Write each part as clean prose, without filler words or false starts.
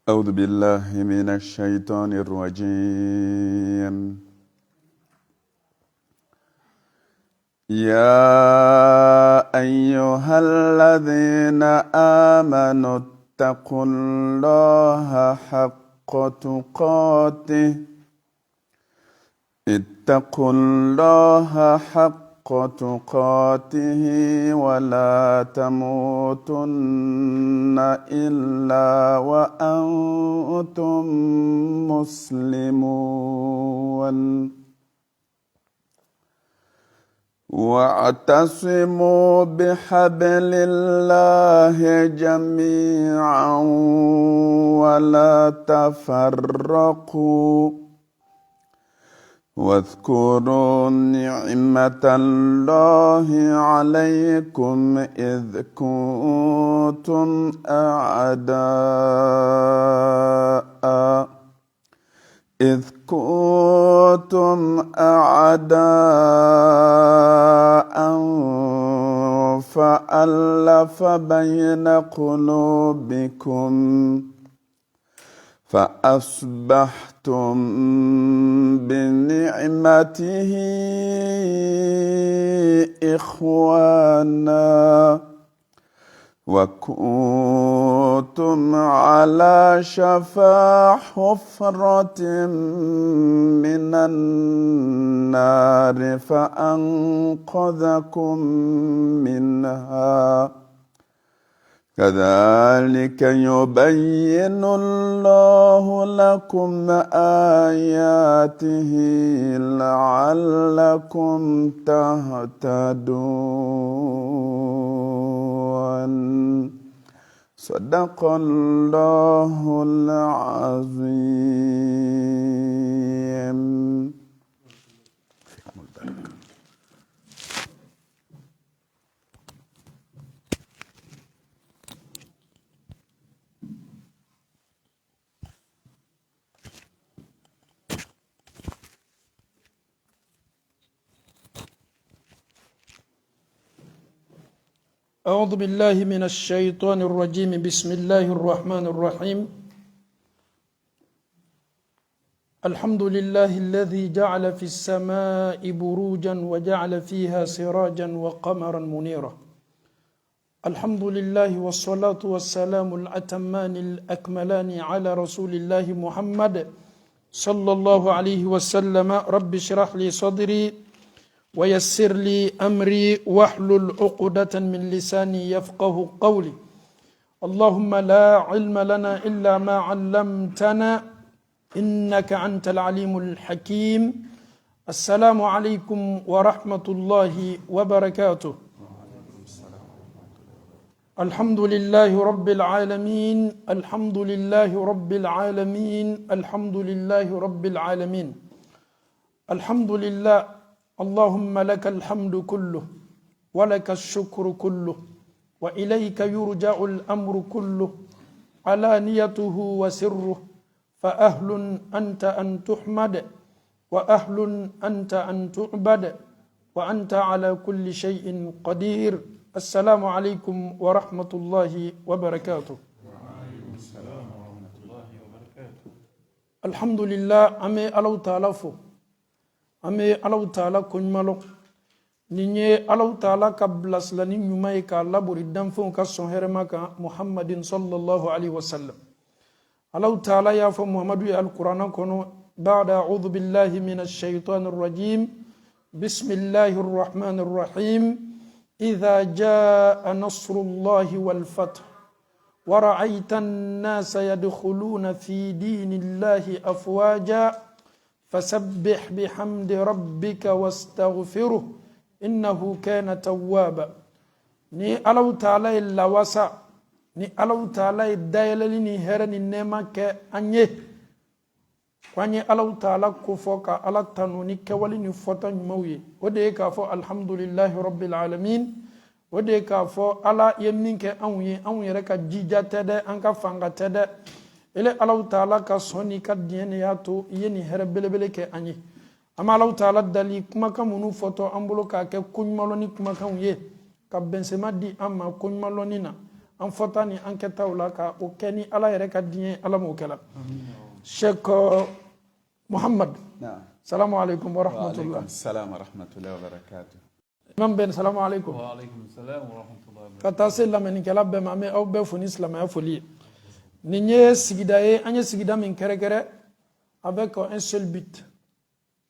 أعوذ بالله من الشيطان الرجيم. يا أيها الذين آمنوا اتقوا الله حق تقاته ولا تموتن إلا وأنتم مسلمون واعتصموا بحبل الله جميعا ولا تفرقوا واذكروا نعمة الله عليكم إذ كنتم أعداء فألف بين قلوبكم فأصبحتم بنعمته إخوانا وكنتم على شفا حفرة من النار فأنقذكم منها كذلك يبين الله لكم آياته لعلكم تهتدون. صدق الله العظيم. أعوذ بالله من الشيطان الرجيم. بسم الله الرحمن الرحيم. الحمد لله الذي جعل في السماء بروجا وجعل فيها سراجا وقمرا منيرا. الحمد لله والصلاة والسلام الأتمان الأكملان على رسول الله محمد صلى الله عليه وسلم. رب اشرح لي صدري ويسر لي أمري واحلل عقدة من لساني يفقه قولي. اللهم لا علم لنا إلا ما علمتنا إنك أنت العليم الحكيم. السلام عليكم ورحمة الله وبركاته. الحمد لله رب العالمين. الحمد لله رب العالمين. الحمد لله رب العالمين. الحمد لله. اللهم لك الحمد كله ولك الشكر كله وإليك يرجع الأمر كله علانيته وسره. فأهل أنت أن تحمد وأهل أنت أن تعبد وأنت على كل شيء قدير. السلام عليكم ورحمة الله وبركاته. الحمد لله. أمي ألو تالفو ame Allahu Ta'ala konyumalo ninye Allahu Ta'ala ka blasla ni nyumai ka laburi danfon ka son herema ka Muhammadin sallallahu alaihi wasallam. Allahu Ta'ala ya fa Muhammadu ya al-Qur'an kono ba'da a'udhu billahi minash shaitanir rajim. Bismillahir rahmanir rahim. Idha jaa nasrullahi wal fath wa ra'aita an-nasa yadkhuluna fi dinillahi afwaja فسبح بحمد ربك واستغفره إنه كان توابا. ni Allahu Ta'ala illa wasa ni Allahu Ta'ala dayalali ni hera ni nema ke anye kwanye Allahu Ta'ala kufoka ala tanu ni kawali ni fota nyumauye ode ka fo alhamdulillahi rabbil alamin ode ka fo ala yeminke anwe reka jija tede anka fanga tede ele Allahu Ta'ala ka soni ka diene yato yeni hera belebele ke anye ama Allahu Ta'ala dali kuma ka munu foto ambulo ka ke kunymalo ni kuma ka ye ka bensema di amma kunymalo ni na an fɔta ni an kɛtaw la ka o kɛ ni ala yɛrɛ ka diɲɛ ala m'o kɛla Sheikh Muhammad salamu alaikum wa rahmatullah. Wa salam wa rahmatullahi wa barakatuh. Imam Ben salamu alaikum. Wa alaikum salam wa rahmatullahi wa barakatuh. Ka taa se lamɛnnikɛla bɛɛ ma an bɛ aw bɛɛ fo ni silamɛya foli ye. Nin ye sigida ye an ye sigida min kɛrɛkɛrɛ avec un seul but.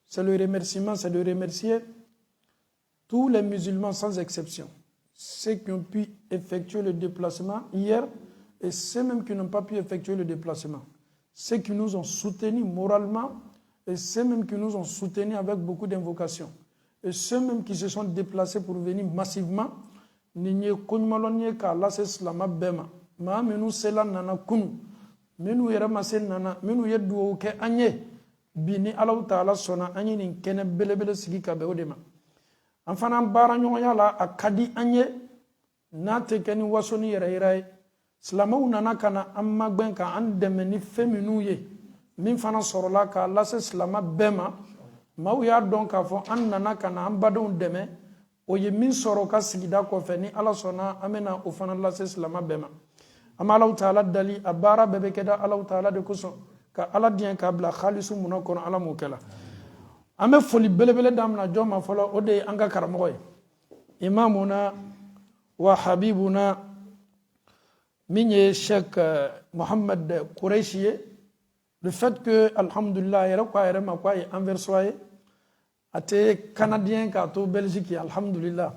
C'est le remerciement, c'est de remercier tous les musulmans sans exception. Ceux qui ont pu effectuer le déplacement hier et ceux même qui n'ont pas pu effectuer le déplacement. Ceux qui nous ont soutenus moralement et ceux même qui nous ont soutenus avec beaucoup d'invocations. Et ceux même qui se sont déplacés pour venir massivement. Ni kunymalonye ka lase slama bema. Ma menu sela nana kunu. Menu yera mase nana. Menu yedu oke anye. Bini Allah Ta'ala sona anye ni kene belebele sigi ka be odema. Anfana bara nyoya la akadi anye. Na tekeni wasoni yera yera. Slama unana kana amma gben ka an demeni feminu ye. Min fana sorola ka lase slama bema. Ma ya don ka fo an nana kana an badon deme. O ye min soro ka sigida ko fe ni Allah sona amena o fana lase slama bema. Ama Allah Ta'ala dali abara bebe keda Allah Ta'ala de kuso. Ka ala diɲɛ k'a bila khalisu mun kɔnɔ ala m'o kɛla an bɛ foli belebele damina jɔn ma fɔlɔ o de ye an ka karamɔgɔ ye imamuna wa habibuna min ye Sheikh Mohamed Qureshi ye le fait que alhamdulillah a yɛrɛ ko a yɛrɛ ma ko a ye anversois ye a tɛ canadien k'a to Belgique ye alhamdulillah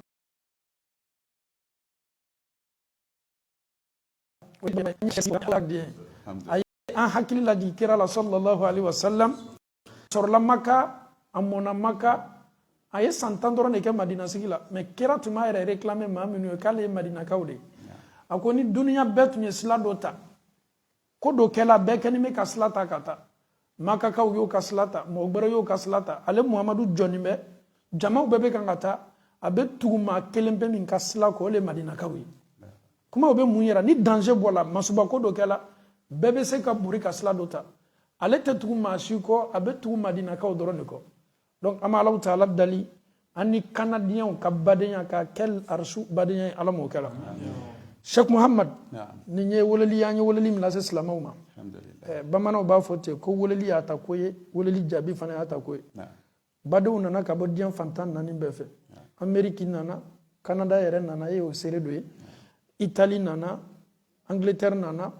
an hakili la di kira la sallallahu alaihi wasallam sɔrɔla Maka a mɔna Maka a ye san 10 dɔrɔn de kɛ Madina sigi la mais kira tun b'a yɛrɛ réclamer maa minnu ye k'ale ye Madinakaw de ye a ko ni duniya bɛɛ tun ye sila dɔ ta ko dɔ kɛla bɛɛ kɛni bɛ ka sila ta ka taa Makakaw y'o ka sila ta mɔgɔ wɛrɛ y'o ka sila ta ale Muhamadu jɔnnen bɛ jamaw bɛɛ bɛ kan ka taa a bɛ tugu maa kelen bɛ min ka sila kɔ o de ye Madinakaw ye kuma o bɛ mun yira ni danger bɔra masuba ko dɔ kɛla bɛɛ bɛ se ka bori ka sila dɔ ta ale tɛ tugu maa si kɔ a bɛ tugu Madinakaw dɔrɔn de kɔ donc an bɛ Allah Ta'ala dali an ni kanadiyɛnw ka badenya ka kɛ arsu badenya ye ala m'o kɛla Sheikh Muhammad nin ye weleli an ye weleli min lase silamɛw ma bamananw b'a fɔ ten ko weleli y'a ta ko ye weleli jaabi fana y'a ta ko ye badenw nana ka bɔ diɲɛ fantan naani bɛɛ fɛ Amérique nana Canada yɛrɛ nana ye o seere dɔ ye Italie nana Angleterre nana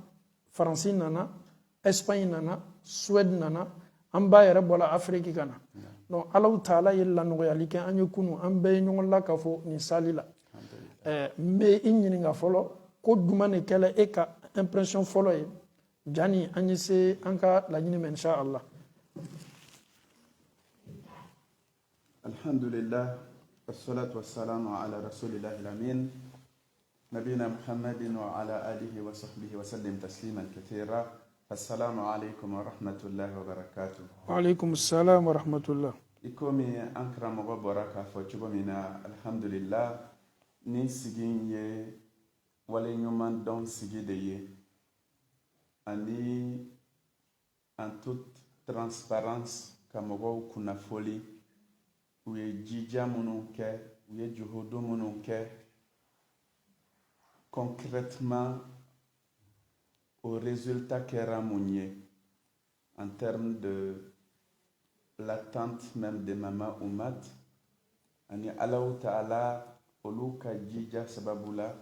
Faransi nana Espagne nana Suède nana an ba yɛrɛ bɔla Afrique kana donc Allah Ta'ala ye lanɔgɔyali kɛ an ye kunu an bɛɛ ye ɲɔgɔn la ka fɔ nin sali la n bɛ i ɲininka fɔlɔ ko jumɛn de kɛla e ka impression fɔlɔ ye jani an ye se an ka laɲini ma inshallah. Alhamdulillah wassalatu wassalamu ala rasulillahi al-amin نبينا محمد وعلى آله وصحبه وسلم تسليما كثيرا السلام عليكم ورحمة الله وبركاته. وعليكم السلام ورحمة الله. إكومي أنكرم وبركة فوتشبومنا الحمد لله ni sigin ye wale ɲuman dɔn sigi de ye ani en toute transparence ka mɔgɔw kunnafoli u ye jija minnu kɛ u ye juhudu minnu kɛ concrètement au résultat kɛra mun ye en termes de l'attente même de Mama Oumat ani Allah Ta'ala olu ka jija sababu la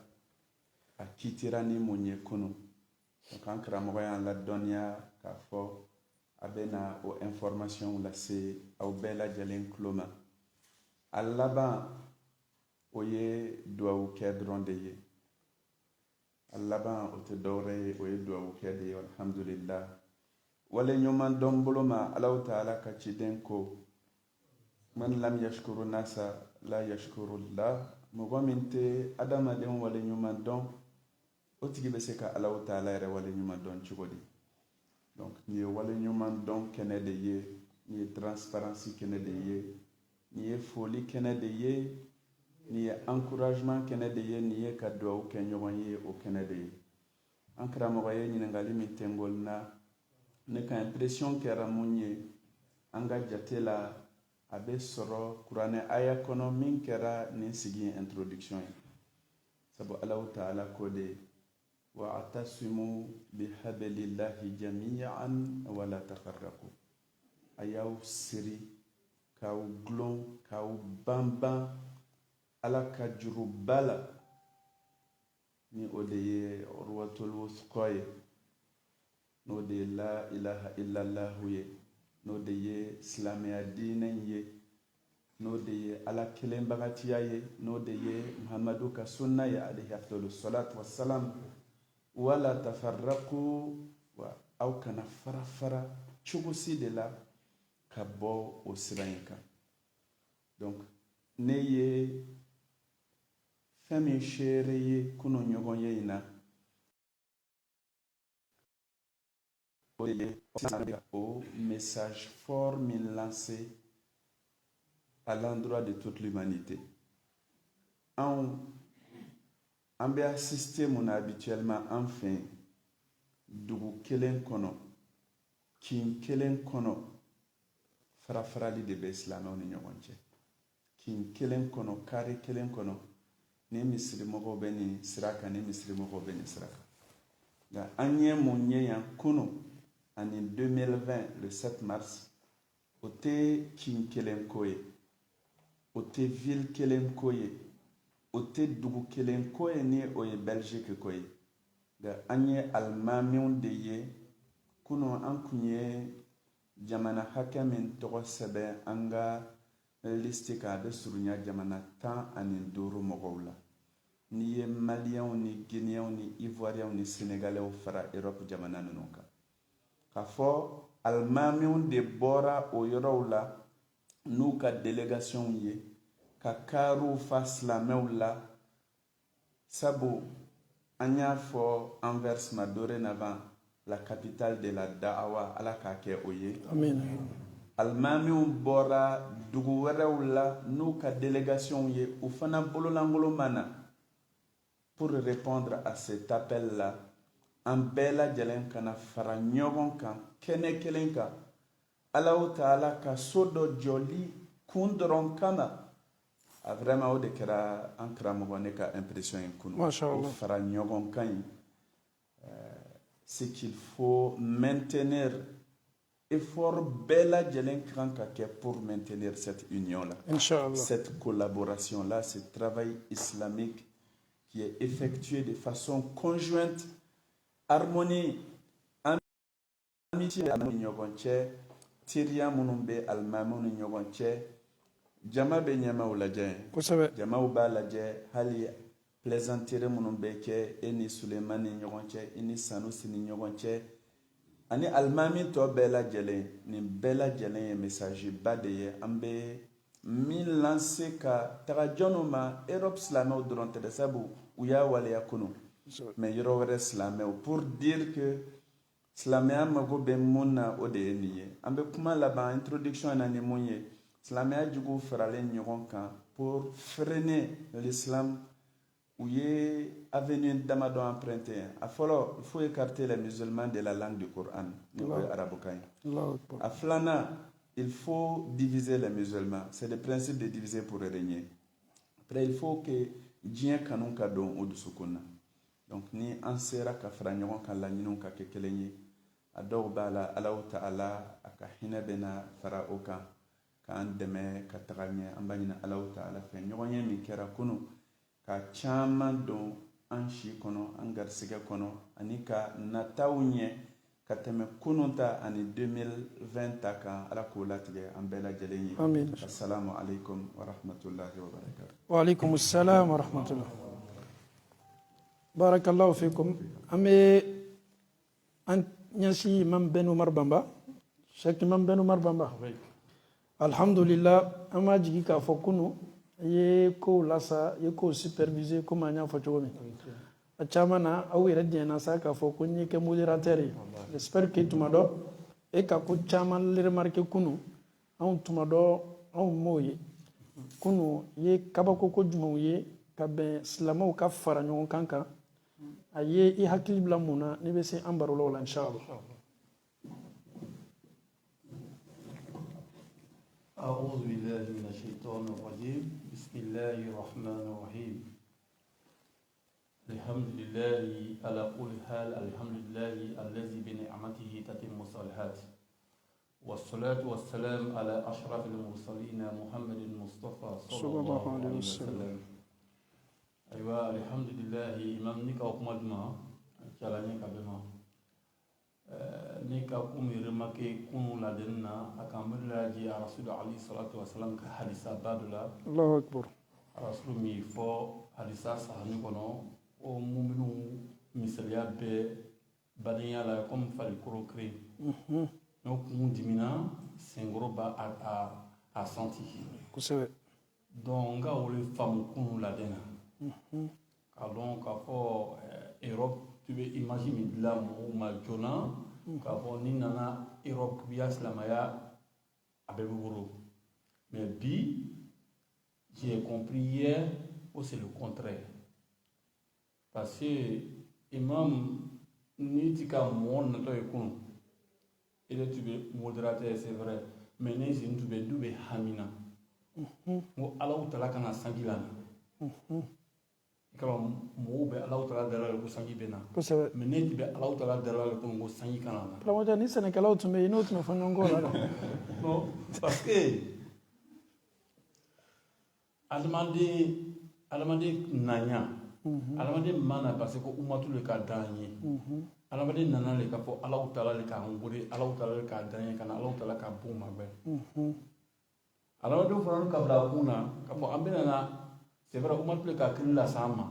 a kitira ni mun ye kunu donc an karamɔgɔ y'an ladɔnniya k'a fɔ a bɛ na o information lase aw bɛɛ lajɛlen tulo ma a laban o ye duwawu kɛ dɔrɔn de ye a laban o tɛ dɔwɛrɛ ye o ye duwawu kɛ de ye alhamdulillah wale ɲuman dɔn bolo ma Allah Ta'ala ka ciden ko man lam yashkuru nasa la yashkurullah mɔgɔ min tɛ adamaden wale ɲuman dɔn o tigi bɛ se ka Allah Ta'ala yɛrɛ wale ɲuman dɔn cogo di donc nin ye wale ɲuman dɔn kɛnɛ de ye nin ye transparence kɛnɛ de ye nin ye foli kɛnɛ de ye nin ye encouragement kɛnɛ de ye nin ye ka duwawu kɛ ɲɔgɔn ye o kɛnɛ de ye an karamɔgɔ ye ɲininkali min tɛ n bolo na ne ka impression kɛra mun ye an ka jate la a bɛ sɔrɔ kuranɛ aya kɔnɔ min kɛra nin sigi introduction ye sabu Allah Ta'ala ko de wa'tasimu bihablillahi jami'an wa la tafarraqu. A y'aw siri k'aw gulon k'aw banban Ala ka juruba la ni o de ye urwatul wusqa ye n'o de ye la ilaha illallahu ye n'o de ye silamɛya diinɛ ye n'o de ye Ala kelenbagatiya ye n'o de ye Muhamadu ka sunna ye alayhi afdalu salatu wassalam. Wala tafarraqu, wa aw kana fara fara cogo si de la ka bɔ o sira in kan. Donc ne ye fɛn min seere ye kunu ɲɔgɔn ye in na o de ye o message fort min lancé à l'endroit de toute l'humanité. An bɛ assister mun na habituellement an fɛ dugu kelen kɔnɔ kin kelen kɔnɔ farafarali de bɛ silamɛw ni ɲɔgɔn cɛ. Kin kelen kɔnɔ kari kelen kɔnɔ ni misirimɔgɔw bɛ nin sira kan ni misirimɔgɔw bɛ nin sira kan. Nka an ye mun ye yan kunu ani 2020 le 7 mars o tɛ kin kelen ko ye, o tɛ ville kelen ko ye, o tɛ dugu kelen ko ye ni o ye Belgique ko ye. Nka an ye alimamiw de ye kunu an kun ye jamana hakɛ min tɔgɔ sɛbɛn an ka liste kan a bɛ surunya jamana 15 mɔgɔw la. N'i ye Maliens ni Guinéens ni Ivoiriens ni Sénégalais fara Europe jamana ninnu kan. K'a fɔ alimamiw de bɔra o yɔrɔw la n'u ka délégation ye ka kariw fa silamɛw la, sabu an y'a fɔ Anvers ma dorénavant la capitale de la da'awa, Ala k'a kɛ o ye. Amen. Alimamiw bɔra dugu wɛrɛw la n'u ka délégation ye, u fana bololankolon ma na pour répondre à cet appel là. An bɛɛ lajɛlen kana fara ɲɔgɔn kan kɛnɛ kelen kan Alahu Taala ka so dɔ jɔli kun dɔrɔn kama. A vraiment o de kɛra an karamɔgɔ ne ka impression ye kunu. O fara ɲɔgɔn kan in, c'est qu'il faut maintenir effort bɛɛ lajɛlen kan ka kɛ pour maintenir cette union là. Inch'Allah. Cette collaboration là, ce travail islamique qui est effectué de façon conjointe, harmonie, amitié ni ɲɔgɔn cɛ, teriya minnu bɛ alimamiw ni ɲɔgɔn cɛ, jama bɛ ɲɛmaw lajɛ, kosɛbɛ, jamaw b'a lajɛ, hali plaisanterie minnu bɛ kɛ e ni Sulemani ni ɲɔgɔn cɛ, e ni Sanusi ni ɲɔgɔn cɛ, ani alimami tɔ bɛɛ lajɛlen, nin bɛɛ lajɛlen ye message ba de ye. An bɛ min lancer ka taga jɔnw ma, Europe silamɛw dɔrɔn tɛ dɛ, sabu u y'a waleya kunu, mais yɔrɔ wɛrɛ silamɛw, pour dire que silamɛya mago bɛ mun na o de ye nin ye. An bɛ kuma laban introduction na ni mun ye, silamɛya juguw faralen ɲɔgɔn kan pour freiner l'islam. U ye avenue damadɔ emprunté. A fɔlɔ, il faut écarter les musulmans de la langue du Coran, ni o ye arabukan ye. A filanan, il faut diviser les musulmans. C'est le principe de diviser pour régner. Après, il faut que diɲɛ kanu ka don o dusukun na. Donc ni an sera ka fara ɲɔgɔn kan laɲiniw ka kɛ kelen ye, a dɔw b'a la Alahu Taala a ka hinɛ bɛna fara o kan k'an dɛmɛ ka taga ɲɛ. An b'a ɲini Alahu Taala fɛ ɲɔgɔn ye min kɛra kunu ka caman don an si kɔnɔ, an garisɛgɛ kɔnɔ, ani ka nataw ɲɛ ka tɛmɛ kunun ta ani 2020 ta kan. Ala k'o latigɛ an bɛɛ lajɛlen ye. Amin. Assalamu alaikum wa rahmatullahi wa barakatuh. Wa alaikum assalam wa rahmatullah. Barakallahu fikum. An bɛ an ɲɛsin Imam Ben Umar Bamba, Sheikh Imam Ben Umar Bamba. Alhamdulillah, an ma jigi k'a fɔ kunu i ye kow lasa, i ye kow superviser comme an y'a fɔ cogo min. A caman na aw yɛrɛ diɲɛna sa k'a fɔ ko n ye kɛ modérateur ye. J'espère que tuma dɔ e ka ko caman remarqué kunu, anw tuma dɔ anw m'o ye. Kunu ye kabako ko jumɛnw ye ka bɛn silamɛw ka fara ɲɔgɔn kan kan. A ye i hakili bila mun na n'i bɛ se an barolaw la inchallah. أعوذ بالله من الشيطان الرجيم بسم الله الرحمن الرحيم الحمد لله على كل حال الحمد لله الذي بنعمته تتم الصالحات والصلاة والسلام على أشرف المرسلين محمد المصطفى صلى الله عليه وسلم. أيوة الحمد لله إمام نيكا وكمال ما جالاني كابما نيكا كومي رمكي كونو لدينا أكمل لاجي رسول عليه الصلاة والسلام كحديث بادلا الله أكبر رسول مي فو حديث صحيح كنو o muminu misaliya bɛɛ badenya la comme farikolo kere n'o kun dimina senkɔrɔ b'a a senti kosɛbɛ donc n ka o le faamu kunu laden na k'a dɔn k'a fɔ Europe tu bɛ image min dilan mɔgɔw ma joona k'a fɔ ni nana Europe biya silamɛya a bɛɛ bɛ wolo mais bi j'ai compris hier que c'est le contraire. Parce que imam ni ti ka mɔgɔ natɔ ye kunu e de tun bɛ modérateur c'est vrai mais ne zin tun bɛ du bɛ hamina n ko Alahu Taala kana sanji la na i ka mɔgɔw bɛ Alahu Taala dala la ko sanji bɛ na kosɛbɛ mais ne tun bɛ Alahu Taala dala la ko sanji kana na. karamɔgɔ ni sɛnɛkɛlaw tun bɛ yen n'o tun bɛ fɔ ɲɔgɔn kɔ la dɛ. Non parce que adamaden nanya adamaden mana parce que umatu le ka dan ye adamaden nana le ka fɔ Alahu Taala le k'an wele Alahu Taala le k'a dan ye ka na Alahu Taala ka bon mabɛn adamadenw fana ka bila kun na ka fɔ an bɛna na c'est vrai umatu le ka kiri las'an ma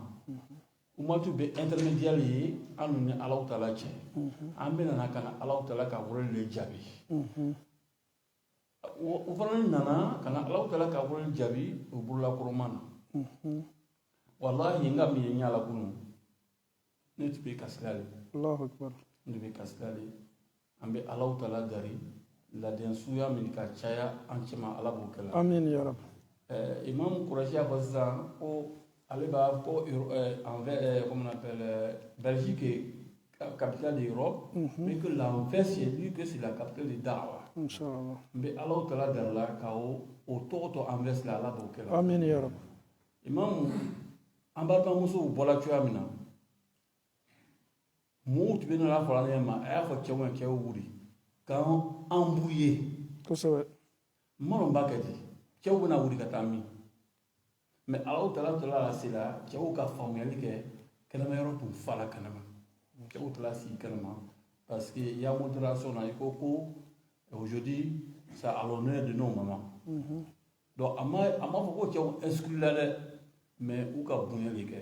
umatu bɛ intermédiaire ye an ni Alahu Taala cɛ an bɛna na ka na Alahu Taala ka wele le jaabi o fana nana ka na Alahu Taala ka wele jaabi o bololakɔrɔma na. Wallahi nga mi nyala kunu ne tube kaslali Allahu akbar ne be kaslali ambe Allahu Taala dari la den suya min ka caya an cema ala bo kala amin ya rab. Imam Kourachi a fasa ko ale ba ko envers comment on appelle Belgique capitale d'Europe mais que l'envers c'est lui que c'est la capitale de Dawa inshallah mbe Allahu Taala dar la ka o toto envers la ala bo kala amin ya rab. Imam an balimamusow bɔla cogoya min na mɔgɔw tun bɛ nana fɔra ne ma a y'a fɔ cɛw ma cɛw wuli k'an b'u ye kosɛbɛ n ma dɔn b'a kɛ di cɛw bɛna wuli ka taa min mais Alahu Taala la se la cɛw ka faamuyali kɛ kɛnɛma yɔrɔ tun fala kɛnɛma cɛw tila sigi kɛnɛma parce que il y a modération na i ko aujourd'hui c'est à l'honneur de nos mamans donc a ma fɔ ko cɛw exclu la dɛ mais u ka bonya le kɛ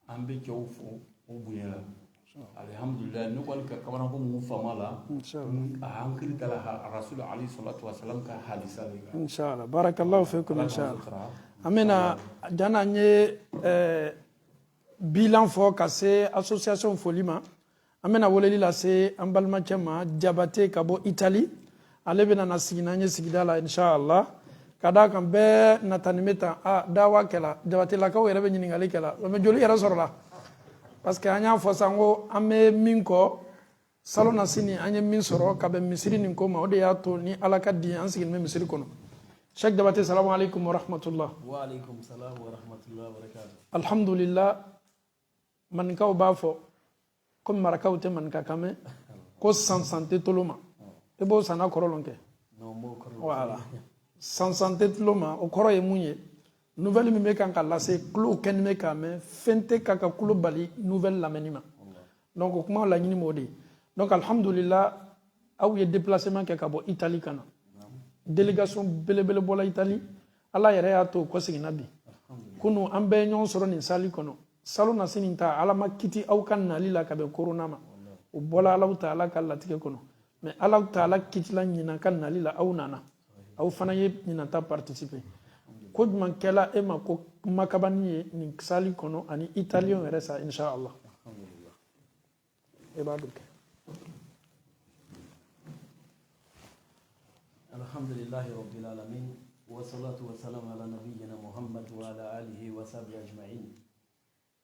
an bɛ cɛw fo o bonya la alhamdulillah ne kɔni ka kamana ko mun faama la a hankili ta la rasul alayhi salatu wasalam ka hadisa le kan inshallah barakallahu fikum inshallah amina jana nye bilan fɔ ka se association foli ma an bɛna weleli lase an balimacɛ ma Jabate ka bɔ Italie ale bɛna na sigi n'an ye sigida la inshallah ka d'a kan bɛɛ natani bɛ tan dawa kɛla Jabatelakaw yɛrɛ bɛ ɲininkali kɛla mais joli yɛrɛ sɔrɔla parce que an y'a fɔ san ko an bɛ min kɔ salon na sini an ye min sɔrɔ ka bɛn misiri nin ko ma o de y'a to ni ala ka di an sigilen bɛ misiri kɔnɔ Sheikh Jabate salamu alaikum wa rahmatullah. Wa alaikum salam wa rahmatullah wa barakatuh. Alhamdulillah maninkaw b'a fɔ comme marakaw tɛ maninka kan mɛn ko sansan tɛ tolo ma i b'o sanna kɔrɔlɔn kɛ voilà sansan tɛ tolo ma o kɔrɔ ye mun ye nouvelle min bɛ kan ka lase tulo kɛni bɛ k'a mɛn fɛn tɛ ka tulo bali nouvelle lamɛnni ma donc o kuma laɲini m'o de ye donc alhamdulillah aw ye déplacement kɛ ka bɔ Italie ka na délégation belebele bɔla Italie ala yɛrɛ y'a to ko seginna bi kunu an bɛɛ ɲɔgɔn sɔrɔ nin sali kɔnɔ salon na sini ta ala ma kiti aw ka nali la ka bɛn corona ma o bɔla Alahu Taala ka latigɛ kɔnɔ mais Alahu Taala kitila ɲinan ka nali la aw nana aw fana ye ɲinan ta participer ko jumɛn kɛla e ma ko makabani ye nin sali kɔnɔ ani italien yɛrɛ sa inshallah e b'a dɔn kɛ alhamdulillahi rabbil alamin wa salatu wa salam ala nabiyyina Muhammad wa ala alihi wa sahbihi ajma'in.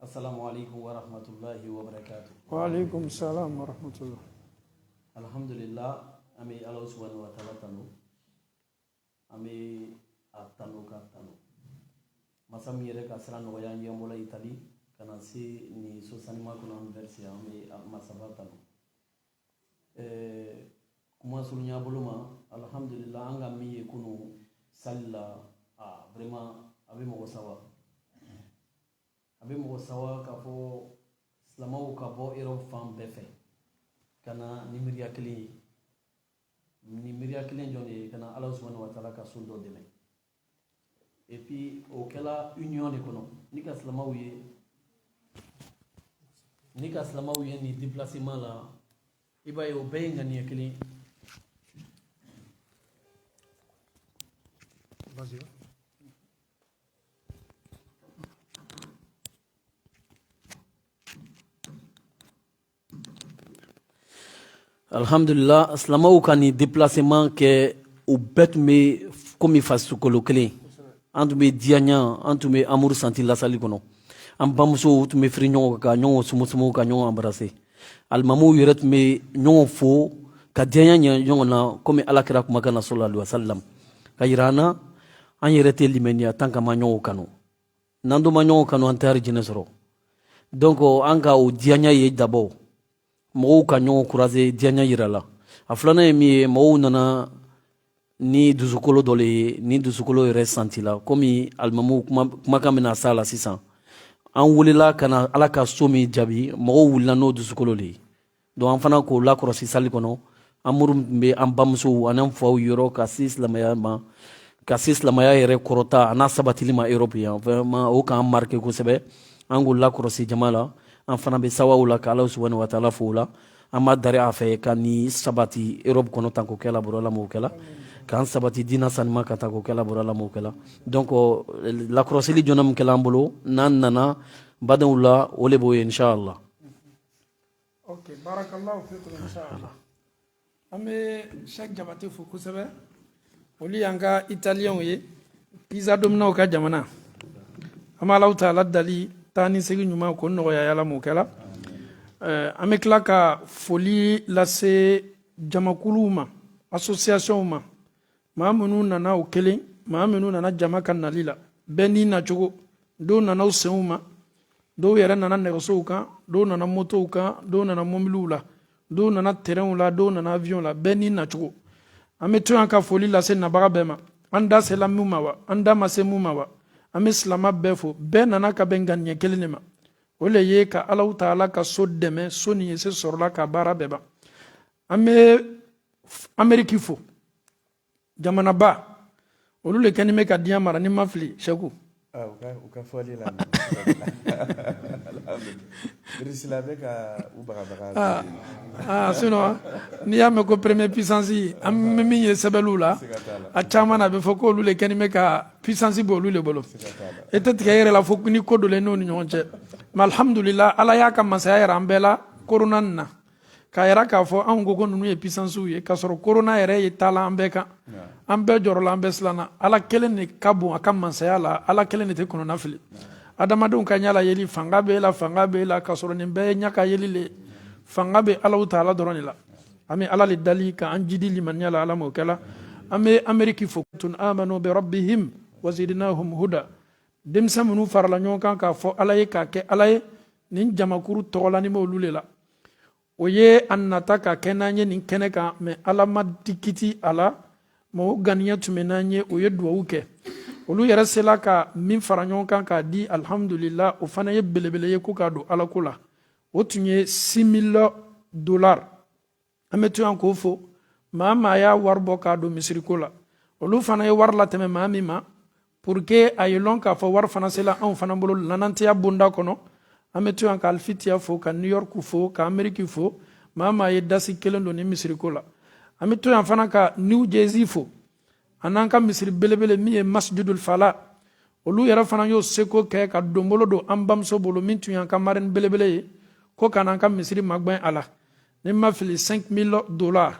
Assalamu alaikum wa rahmatullahi wa barakatuh. Wa alaikum salam wa rahmatullah. Alhamdulillah ami Allah subhanahu wa ta'ala tanu ami atanu ka tanu masami yɛrɛ ka sira nɔgɔya an ye an bɔla Italie kana se ni sosanima kɔnɔ an verse an bɛ masaba tanu kuma surunya bolo ma alhamdulillah an ka min ye kunu sali la vraiment a bɛ mɔgɔ sawa k'a fɔ silamɛw ka bɔ Europe fan bɛɛ fɛ ka na ni miiriya kelen ye ni miiriya kelen jɔn de ye ka na Ala subhanahu wa taala ka so dɔ dɛmɛ et puis o kɛla union de kɔnɔ ni ka silamɛw ye ni déplacement la i b'a ye o bɛɛ ye ŋaniya kelen alhamdulillah silamɛw ka ni déplacement kɛ o bɛɛ tun bɛ komi fasukolo kelen an tun bɛ diyaɲa an tun bɛ amour senti lasali kɔnɔ an bamusow tun bɛ firi ɲɔgɔn kan ka ɲɔgɔn sumusumu ka ɲɔgɔn embrasser alimamuw yɛrɛ tun bɛ ɲɔgɔn fo ka diyaɲa ɲɛ ɲɔgɔn na komi alakira kumakan na sallallahu alaihi wasallam ka yira an na an yɛrɛ tɛ limaniya tant que ma ɲɔgɔn kanu n'an dun ma ɲɔgɔn kanu an tɛ arijinɛ sɔrɔ donc an ka o diyaɲa ye d'abord mɔgɔw ka ɲɔgɔn croiser diyaɲa yira la a filanan ye min ye mɔgɔw nana ni dusukolo dɔ le ye ni dusukolo yɛrɛ santila komi alimamuw kumakan bɛna s'a la sisan an welela ka na ala ka so min jaabi mɔgɔw wulila n'o dusukolo le ye donc an fana k'o lakɔrɔsi sali kɔnɔ amuru bɛ an bamusow ani an faw yɔrɔ ka se silamɛya ma ka se silamɛya yɛrɛ kɔrɔta a n'a sabatili ma Europe yan vraiment o k'an marqué kosɛbɛ an k'o lakɔrɔsi jama la an fana bɛ sababu la ka Ala subhanahu wa taala fo o la an b'a dari a fɛ ka ni sabati Europe kɔnɔ tan k'o kɛ la bɔrɔ la m'o kɛ la k'an sabati diina sanima ka taa k'o kɛ la bɔrɔ la m'o kɛ la donc lakɔrɔsili jɔna min kɛla an bolo n'an nana badenw la o le b'o ye inchallah. Ok, barakallahu fikum inchallah. An bɛ Cheikh Jabate fo kosɛbɛ olu y'an ka italiyɛnw ye Pisa dominaw ka jamana an bɛ Alahu taala dali taa ni segin ɲuman ko nɔgɔya Ala m'o kɛ la an bɛ tila ka foli lase jamakuluw ma association ma maa minnu nana o kelen maa minnu nana jama ka nali la bɛɛ n'i nacogo dɔw nana u senw ma dɔw yɛrɛ nana nɛgɛsow kan dɔw nana motow kan dɔw nana mobiliw la dɔw nana terrainw la dɔw nana avion la bɛɛ n'i nacogo an bɛ to yan ka foli lase nabaga bɛɛ ma an da sela mun ma wa an da ma se mun ma wa an bɛ silama bɛɛ fo bɛɛ nana ka bɛn ŋaniya kelen de ma o le ye ka Alahu taala ka so dɛmɛ so ni ye se sɔrɔla ka baara bɛɛ ban an bɛ Amérique fo jamanaba olu le kɛni bɛ ka diɲɛ mara ni ma fili Seku u ka fɔli la Rusila bɛ ka u bagabaga sinon n'i y'a mɛn ko première puissance an bɛ min ye sɛbɛnniw la a caman na a bɛ fɔ ko olu le kɛni bɛ ka puissance bɔ olu le bolo e tɛ tigɛ i yɛrɛ la fo ni ko dɔ le n'o ni ɲɔgɔn cɛ mais alhamdulillah Ala y'a ka masaya yɛrɛ an bɛɛ la corona nin na k'a yɛrɛ k'a fɔ anw ko ninnu ye puissancew ye k'a sɔrɔ corona yɛrɛ ye taala an bɛɛ kan an bɛɛ jɔrɔla an bɛɛ silanna Ala kelen de ka bon a ka masaya la Ala kelen de tɛ kɔnɔna fili adamadenw ka ɲala yeli fanga b'e la k'a sɔrɔ nin bɛɛ ye ɲaka yeli le fanga bɛ Alahu taala dɔrɔn de la an bɛ Ala le dali ka an jidi limaniya la Ala m'o kɛ la an bɛ Amérique fo tun amanu bi rabbihim wa zidnahum huda denmisɛn minnu farala ɲɔgɔn kan k'a fɔ Ala ye k'a kɛ Ala ye nin jamakuru tɔgɔlanin b'olu le la o ye an nata ka kɛ n'an ye nin kɛnɛ kan mais Ala ma dikiti a la mais o ganiya tun bɛ n'an ye o ye duwawu kɛ olu yɛrɛ sela ka min fara ɲɔgɔn kan k'a di alhamdulillah o fana ye belebele ye ko k'a don Ala ko la o tun ye $6,000,000 an bɛ to yan k'o fo maa maa y'a wari bɔ k'a don misiriko la olu fana ye wari latɛmɛ maa min ma pour que a ye lɔn k'a fɔ wari fana sela anw fana bolo lanantiya bonda kɔnɔ an bɛ to yan ka alfitiya fo ka New York fo ka Amérique fo maa maa ye dasi kelen don ni misiriko la an bɛ to yan fana ka New Jersey fo a n'an ka misiri belebele min ye Masjidul Fala olu yɛrɛ fana y'o seko kɛ ka donbolo don an bamuso bolo min tun y'an ka marine belebele ye ko ka n'an ka misiri magɛn a la ni ma fili $5,000,000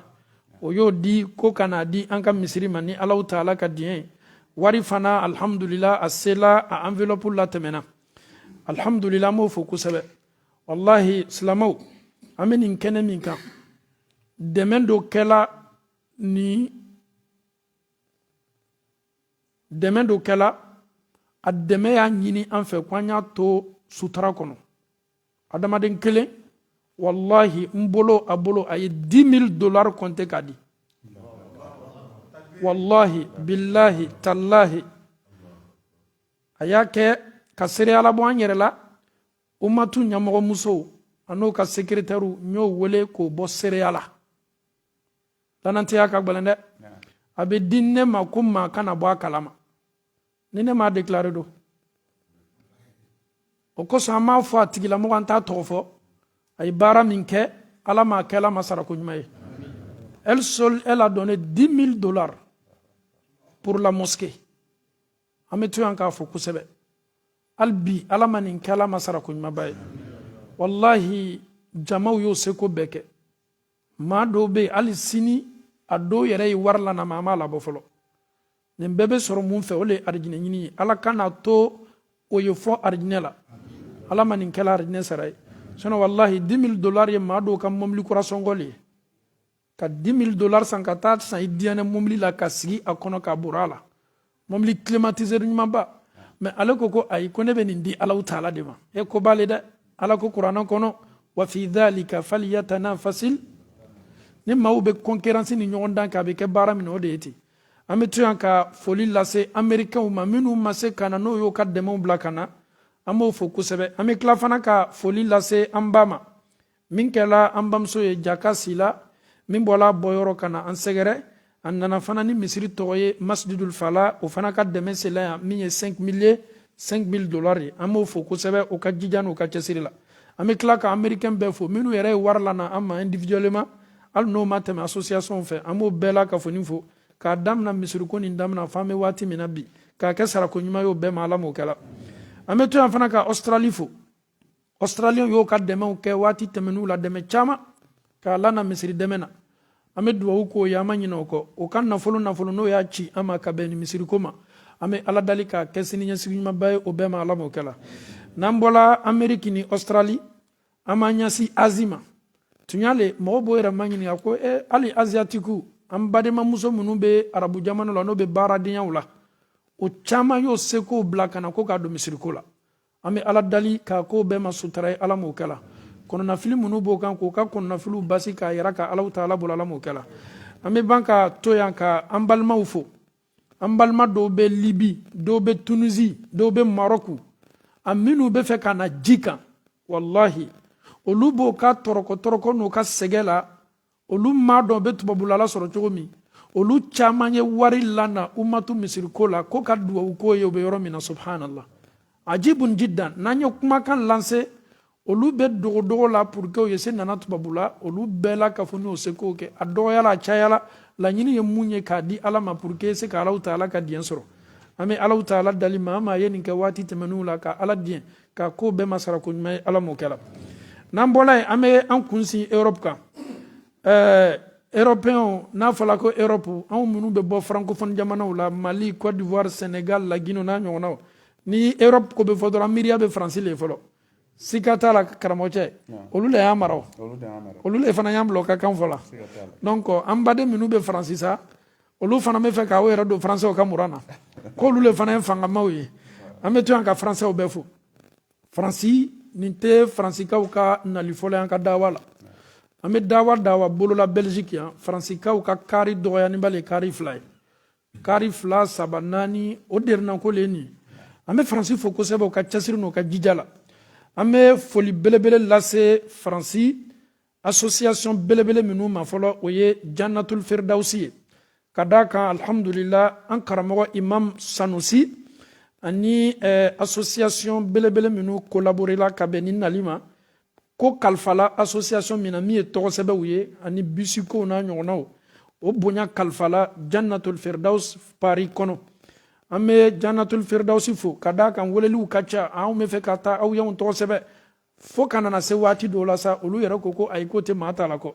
o y'o di ko ka n'a di an ka misiri ma ni Alahu taala ka diɲɛ ye wari fana alhamdulillah a sela a enveloppe la tɛmɛna alhamdulillah m'o fo kosɛbɛ wallahi silamɛw an bɛ nin kɛnɛ min kan dɛmɛ dɔ kɛla a dɛmɛ y'a ɲini an fɛ ko an y'a to sutura kɔnɔ adamaden kelen wallahi n bolo a bolo a ye $10,000 compter k'a di wallahi billahi tallahi a y'a kɛ ka seereyala bɔ an yɛrɛ la umatu ɲɛmɔgɔmusow an'o ka secrétaire n y'o wele k'o bɔ seereya la danantiya ka gbɛlɛn dɛ a bɛ di ne ma ko maa kana bɔ a kalama ni ne m'a déclaré don o kosɔn an m'a fɔ a tigilamɔgɔ an t'a tɔgɔ fɔ a ye baara min kɛ ala m'a kɛ ala ma sara ko ɲuman ye elle seule elle a donné $10,000 pour la mosquée an bɛ to yan k'a fɔ kosɛbɛ hali bi ala ma nin kɛ ala ma sara ko ɲumanba ye wallahi jamaw y'o seko bɛɛ kɛ maa dɔw bɛ yen hali sini a dɔw yɛrɛ ye wari lanama a m'a labɔ fɔlɔ nin bɛɛ bɛ sɔrɔ mun fɛ o de ye arijinɛ ɲini ye ala kana to o ye fɔ arijinɛ la ala ma nin kɛla arijinɛ sara ye sinon wallahi $10,000 ye maa dɔw ka mobili kura sɔngɔli ye ka $10,000 san ka taa san i diyanɛ mobili la ka sigi a kɔnɔ ka bori a la mobili climatiseur ɲumanba mais ale ko ayi ko ne bɛ nin di Alahu Taala de ma e ko b'ale dɛ ala ko kuranɛ kɔnɔ wa fi dhalika falyatanafasil ni maaw bɛ concurrence ni ɲɔgɔn dan k'a bɛ kɛ baara min o de ye ten an bɛ to yan ka foli lase américains ma minnu ma se ka na n'o y'o ka dɛmɛw bila ka na an b'o fo kosɛbɛ an bɛ tila fana ka foli lase an ba ma min kɛla an bamuso ye Jaka Sila min bɔla bɔyɔrɔ ka na an sɛgɛrɛ a nana fana ni misiri tɔgɔ ye Masjidul Fala o fana ka dɛmɛ sela yan min ye $5,000 ye an b'o fo kosɛbɛ o ka jija n'o ka cɛsiri la an bɛ tila ka américain bɛɛ fo minnu yɛrɛ ye wari lana an ma individuellement hali n'o ma tɛmɛ association fɛ an b'o bɛɛ la ka foni fo k'a damina misiriko nin damina fo an bɛ waati min na bi k'a kɛ sarako ɲuman y'o bɛɛ ma ala m'o kɛla an bɛ to yan fana ka Australie fo australien y'o ka dɛmɛw kɛ waati tɛmɛn'u la dɛmɛ caman k'a lana misiri dɛmɛ na an bɛ duwawu k'o ye an ma ɲinɛ o kɔ o ka nafolo n'o y'a ci an ma ka bɛn ni misiriko ma an bɛ ala dali k'a kɛ sini ɲɛsigi ɲumanba ye o bɛɛ ma ala m'o kɛla n'an bɔla Amérique ni Australie an b'an ɲɛsin Asie ma tun y'ale mɔgɔ b'o yɛrɛ ma ɲininka ko hali asiatiku an badenmamuso minnu bɛ arabu jamana la n'o bɛ baaradenyaw la o caman y'o seko bila ka na ko k'a don misiriko la an bɛ ala dali k'a ko bɛɛ ma sutara ye ala m'o kɛla kɔnɔnafili minnu b'o kan k'o ka kɔnɔnafiliw basi k'a yira ka Alahu Taala bolo ala m'o kɛla an bɛ ban ka to yan ka an balimaw fo an balima dɔw bɛ Libi dɔw bɛ Tunisie dɔw bɛ Maroc a minnu bɛ fɛ ka na ji kan wallahi olu b'o ka tɔrɔkɔ n'o ka sɛgɛ la olu maa dɔn bɛ tubabulala sɔrɔ cogo min olu caman ye wari lana umatu misiriko la ko ka duwawu k'o ye u bɛ yɔrɔ min na subhanallah ajibun jiddan n'an ye kumakan lance olu bɛ dogodogo la pour que u ye se nana tubabula olu bɛɛ la ka fɔ n'o se k'o kɛ a dɔgɔyala a cayala laɲini ye mun ye k'a di ala ma pour que se ka Alahu Taala ka diɲɛ sɔrɔ an bɛ Alahu Taala dali maa maa ye nin kɛ waati tɛmɛn'u la ka ala diɲɛ ka ko bɛɛ ma sara ko ɲuman ye ala m'o kɛla n'an bɔla yen an bɛ an kunsin Europe kan européens n'a fɔla ko Europe anw minnu bɛ bɔ francophone jamanaw la Mali Côte d'Ivoire Sénégal la Guinée n'a ɲɔgɔnnaw ni Europe ko bɛ fɔ dɔrɔn miiriya bɛ faransi le fɔlɔ sika t'a la karamɔgɔcɛ olu le y'an mara o olu le fana y'an bila o ka kan fɔ la donc an baden minnu bɛ faransi sa olu fana bɛ fɛ k'aw yɛrɛ don faransɛw ka muran na k'olu le fana ye fangamaw ye an bɛ to yan ka faransɛw bɛɛ fo faransi nin tɛ faransikaw ka nali fɔlɔ y'an ka dawa la an bɛ dawa bolola Belgique yan faransikaw ka kari dɔgɔyani bali kari 2 ye kari 2 3 4 o derinako le ye nin an bɛ faransi fo kosɛbɛ o ka cɛsiri n'o ka jija la an bɛ foli belebele lase faransi association belebele minnu ma fɔlɔ o ye Jannatul Firdausi ye ka d'a kan alhamdulillah an karamɔgɔ Imam Sanusi ani association belebele minnu collaborela ka bɛn ni nali ma ko kalifala association min na min ye tɔgɔ sɛbɛw ye ani bisikow n'a ɲɔgɔnnaw o bonya kalifala Jannatul Firdaus Paris kɔnɔ an bɛ Jannatul Firdausi fo ka d'a kan weleliw ka ca anw bɛ fɛ ka taa aw y'anw tɔgɔ sɛbɛ fo ka nana se waati dɔw la sa olu yɛrɛ ko ayi ko tɛ maa ta la kɔ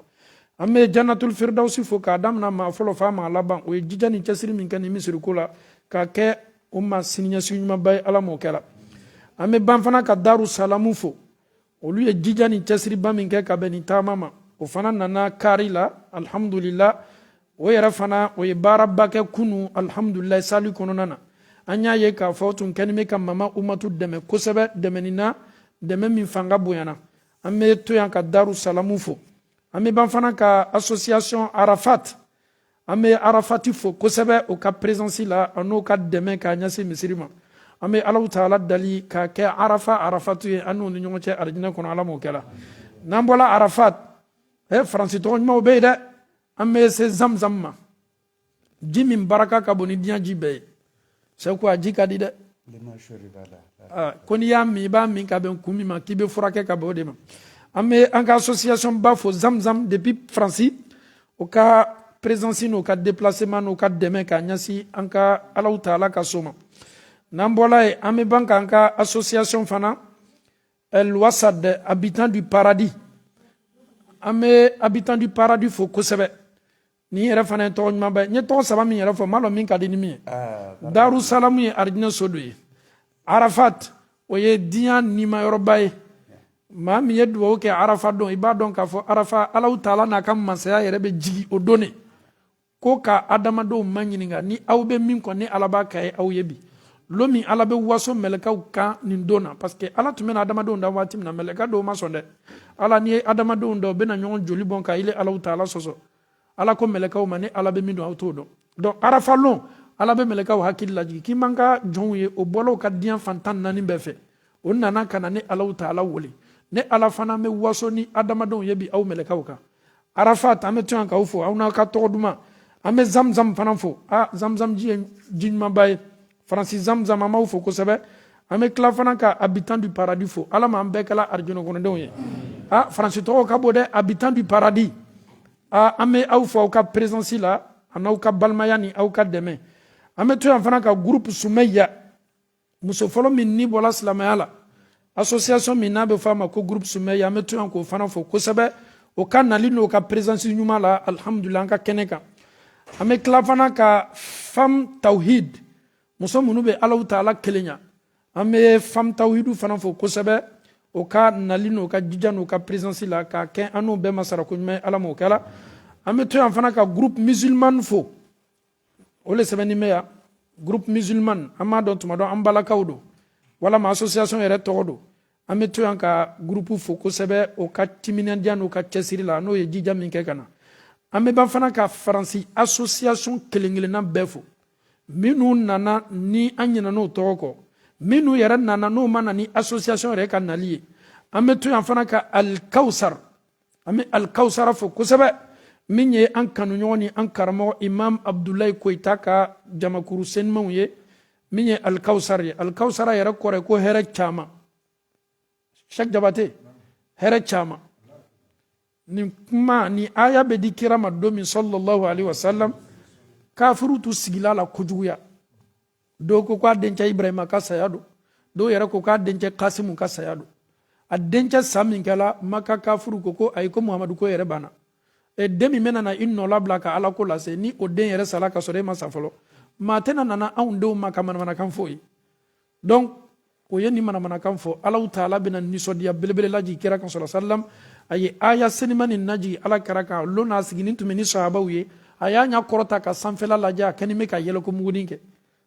an bɛ Jannatul Firdausi fo k'a daminɛ maa fɔlɔ f'a maa laban o ye jija ni cɛsiri min kɛ ni misiriko la ka kɛ o ma siniɲɛsigi ɲumanba ye ala m'o kɛla an bɛ ban fana ka Daru Salamu fo olu ye jija ni cɛsiriba min kɛ ka bɛn ni taama ma o fana nana kari la alhamdulillah o yɛrɛ fana o ye baaraba kɛ kunu alhamdulillah sali kɔnɔna na an y'a ye k'a fɔ tun kɛni bɛ ka mama umatu dɛmɛ kosɛbɛ dɛmɛni na dɛmɛ min fanga bonyana an bɛ to yan ka daru salamu fo an bɛ ban fana ka association arafat an bɛ arafati fo kosɛbɛ o ka présence la a n'o ka dɛmɛ k'a ɲɛsin misiri ma an bɛ alahu taala dali ka kɛ arafatu ye an n'u ni ɲɔgɔn cɛ alijinɛ kɔnɔ ala m'o kɛla n'an bɔla arafat faransi tɔgɔ ɲumanw bɛ yen dɛ an bɛ se zamzam ma ji min baraka ka bon ni diɲɛ ji bɛɛ ye c'est quoi ji ka di dɛ ko n'i y'a min i b'a min ka bɛn kun min ma k'i bɛ furakɛ ka bɛn o de ma an bɛ an ka association ba fo zamzam depuis faransi o ka présence n'o ka déplacement n'o ka dɛmɛ k'a ɲɛsin an ka alahu taala ka so ma n'an bɔla yen an bɛ ban k'an ka association fana El Wasad habitants du paradis an bɛ habitants du paradis fo kosɛbɛ ni yɛrɛ fana ye tɔgɔ ɲuman ba ye n ye tɔgɔ saba min yɛrɛ fɔ n m'a dɔn min ka di ni min ye darusalamu ye arijinɛ so dɔ ye arafat o ye diɲɛ nimayɔrɔba ye maa min ye dugawu kɛ arafa don i b'a dɔn k'a fɔ arafa alahu taala n'a ka masaya yɛrɛ bɛ jigi o don de ko ka adamadenw ma ɲininka ni aw bɛ min kɔ ni ala b'a ka ye aw ye bi lo min ala bɛ waso mɛlɛkaw kan nin don na parce que ala tun bɛna adamadenw da waati min na mɛlɛka dɔw ma sɔn dɛ ala ni ye adamadenw da u bɛna ɲɔgɔn joli bɔn ka ile alahu taala sɔsɔ ala ko mɛlɛkaw ma ni ala bɛ min dɔn aw t'o dɔn donc arafa lon ala bɛ mɛlɛkaw hakili lajigi k'i man ka jɔnw ye o bɔlaw ka diɲɛ fantan naani bɛɛ fɛ o nana ka na ni alahu taala wele ne ala fana bɛ waso ni adamadenw ye bi aw mɛlɛkaw kan arafat an bɛ to yan k'aw fo aw n'a ka tɔgɔ duman an bɛ zamzam fana fo zamzam ji ye ji ɲumanba ye faransi zamzam an b'aw fo kosɛbɛ an bɛ tila fana ka habitants du paradis fo ala m'an bɛɛ kɛla arijinɛ kɔnɔdenw ye faransi tɔgɔ ka bon dɛ habitants du paradis an bɛ aw fo aw ka présence la a n'aw ka balimaya ni aw ka dɛmɛ an bɛ to yan fana ka groupe sumeya muso fɔlɔ min ni bɔra silamɛya la association min n'a bɛ fɔ a ma ko groupe sumeya an bɛ to yan k'o fana fo kosɛbɛ o ka nali n'o ka présence ɲuman la alhamdulillah an ka kɛnɛ kan an bɛ tila fana ka femme tawhid muso minnu bɛ alahu taala kelenya an bɛ femme tawhidu fana fo kosɛbɛ o ka nali n'o ka jija n'o ka présence la k'a kɛ an n'o bɛɛ ma sara ko ɲuman ye ala m'o kɛla an bɛ to yan fana ka groupe musulman fo o le sɛbɛnni bɛ yan groupe musulman an m'a dɔn tuma dɔn an balakaw don walama association yɛrɛ tɔgɔ don an bɛ to yan ka groupe fo kosɛbɛ o ka timinadiya n'o ka cɛsiri la n'o ye jija min kɛ ka na an bɛ ban fana ka faransi association kelen-kelenna bɛɛ fo minnu nana ni an ɲinɛ n'o tɔgɔ kɔ minnu yɛrɛ nana n'o ma na ni association yɛrɛ ka nali ye an bɛ to yan fana ka alikawusar an bɛ alikawusara fo kosɛbɛ min ye an kanuɲɔgɔn ni an karamɔgɔ imam abdulayi koyita ka jamakuru senimanw ye min ye alikawusar ye alikawusara yɛrɛ kɔrɔ ye ko hɛrɛ caman Cheikh Jabate hɛrɛ caman nin kuma ni aya bɛ di kira ma don min sallallahu alaihi wasallam kafiru tu sigila la kojuguya dɔw ko k'a dencɛ ibrahima ka saya don dɔw yɛrɛ ko k'a dencɛ kasimu ka saya don a dencɛ sa min kɛla maka kafiru ko ayi ko muhamadu ko yɛrɛ banna den min bɛna na i nɔ labila ka ala ko lase ni o den yɛrɛ sala ka sɔrɔ e ma sa fɔlɔ maa tɛna nana anw denw ma ka manamanakan fɔ ye donc o ye nin manamanakan fɔ alahu taala bɛna nisɔndiya belebele lajigi kira kan sɔrɔ sallam a ye aya senima nin najigi ala kɛra kan lo n'a siginin tun bɛ ni sahabaw ye a y'a ɲɛ kɔrɔta ka sanfɛla lajɛ a kɛni bɛ ka yɛlɛ ko mugudin kɛ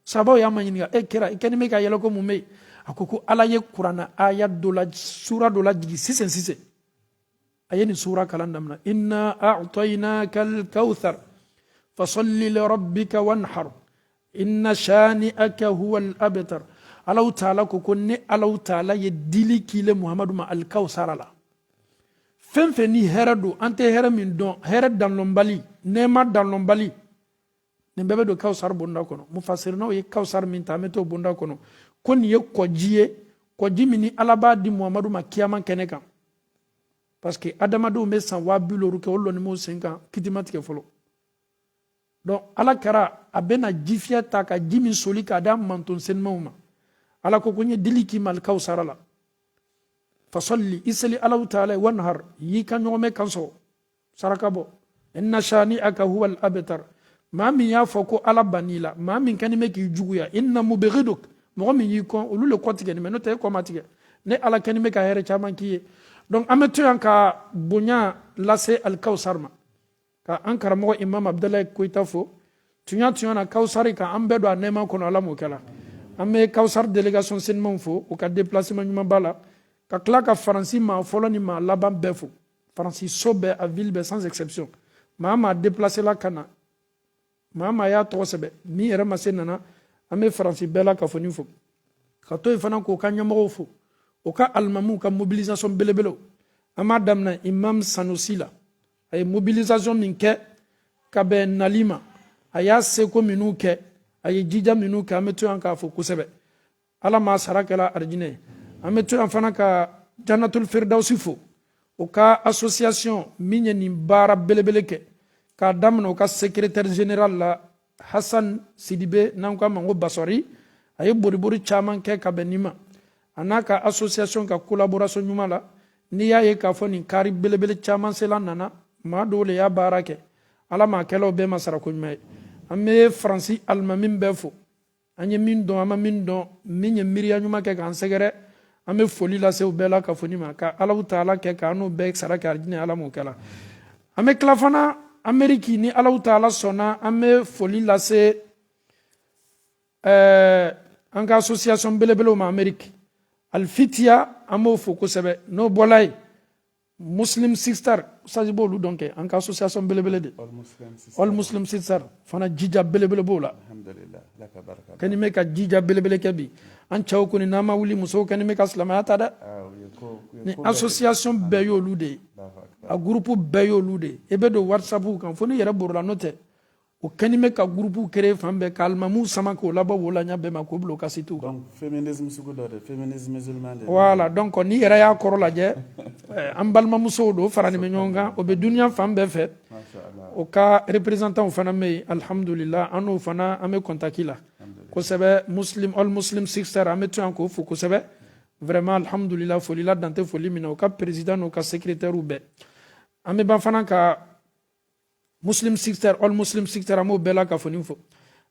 sahabaw y'a ma ɲininka kira i kɛni bɛ ka yɛlɛ ko mun bɛ yen a ko ala ye kuranna aya dɔ la sura dɔ lajigi sisan a ye nin sura kalan daminɛ inna a'tainaka al-kawthar fasalli li rabbika wanhar inna shani'aka huwa al-abtar alahu taala ko ne alahu taala ye dili kile muhamadu ma al-kawsara la fɛn fɛn ni hɛrɛ don an tɛ hɛrɛ min dɔn hɛrɛ danlɔnbali nɛɛma danlɔnbali nin bɛɛ bɛ don kawusar bonda kɔnɔ mufasirinaw ye kawusar min ta an bɛ t'o bonda kɔnɔ ko nin ye kɔji ye kɔji min ni ala b'a di muhamadu ma kiyama kɛnɛ kan parce que adamadenw bɛ san 200,000 kɛ o lɔnnimaw sen kan kiti ma tigɛ fɔlɔ donc ala kɛra a bɛna ji fiyɛ ta ka ji min soli k'a da manton senimaw ma ala ko n ye dili k'i ma kawusara la fasalli i seli alahu taala ye wanhar y'i ka ɲɔgɔnmɛ kan sɔrɔ saraka bɔ inna shani'aka huwa al-abtar maa min y'a fɔ ko ala ban'i la maa min kɛni bɛ k'i juguya inna mubghiduk mɔgɔ min y'i kɔn olu le kɔ tigɛ nin mɛ n'o tɛ e kɔ ma tigɛ ne ala kɛni bɛ ka hɛrɛ caman k'i ye donc an bɛ to yan ka bonya lase alikawusar ma ka an karamɔgɔ imam abdulayi koyita fo tunya na kawusari kan an bɛɛ don a nɛɛma kɔnɔ ala m'o kɛla an bɛ kawusar délégation senimanw fo u ka déplacement ɲuman b'a la ka tila ka faransi maa fɔlɔ ni maa laban bɛɛ fo faransi so bɛɛ a ville bɛɛ sans exception maa maa déplacé la ka na maa maa y'a tɔgɔ sɛbɛ min yɛrɛ ma se nana an bɛ faransi bɛɛ la ka fɔ ni fo ka to yen fana k'o ka ɲɛmɔgɔw fo o ka alimamuw ka mobilisation belebelew an b'a daminɛ imam sanusi la a ye mobilisation min kɛ ka bɛn nali ma a y'a seko minnu kɛ a ye jija minnu kɛ an bɛ to yan k'a fɔ kosɛbɛ ala m'a sara kɛla arijinɛ ye an bɛ to yan fana ka janatul firdausi fo o ka association min ye nin baara belebele kɛ k'a daminɛ o ka secrétaire général la hasan sidibe n'an ko a ma ko basɔri a ye boribori caman kɛ ka bɛn nin ma a n'a ka association ka collaboration ɲuman la n'i y'a ye k'a fɔ nin kari belebele caman sela nana maa dɔw le y'a baara kɛ ala m'a kɛlaw bɛɛ ma sara ko ɲuman ye an bɛ faransi alimami bɛɛ fo an ye min dɔn an ma min dɔn min ye miiriya ɲuman kɛ k'an sɛgɛrɛ an bɛ foli lase u bɛɛ la ka fɔ nin ma ka alaw taala kɛ k'an n'u bɛɛ sara kɛ arijinɛ ala m'o kɛla an bɛ tila fana ameriki ni alaw taala sɔnna an bɛ foli lase an ka association belebelew ma ameriki alfitiya an b'o fo kosɛbɛ n'o bɔla yen muslim sister saji b'olu dɔn kɛ an ka association belebele de all muslim sister fana jija belebele b'o la kɛni bɛ ka jija belebele kɛ bi an cɛw kɔni n'an ma wuli musow kɛni bɛ ka silamɛya ta dɛ ni association bɛɛ y'olu de ye a groupe bɛɛ y'olu de ye i bɛ don whatsapp kan fo ni yɛrɛ borola n'o tɛ o kɛni bɛ ka groupe créer fan bɛɛ ka alimamuw sama k'o labɔ o la ɲa bɛɛ ma k'o bila o ka site kan donc féminisme sugu dɔ de féminisme musulman de voilà donc ni yɛrɛ y'a kɔrɔ lajɛ an balimamusow don farani bɛ ɲɔgɔn kan o bɛ duniya fan bɛɛ fɛ o ka représentant fana bɛ yen alhamdulillah an n'o fana an bɛ contacter la kosɛbɛ muslim all muslim sister an bɛ to yan k'o fo kosɛbɛ vraiment alhamdulillah foli la dan tɛ foli min na o ka président n'o ka secrétaire bɛɛ an bɛ ban fana ka muslim sister all muslim sister an b'o bɛɛ la ka foni fo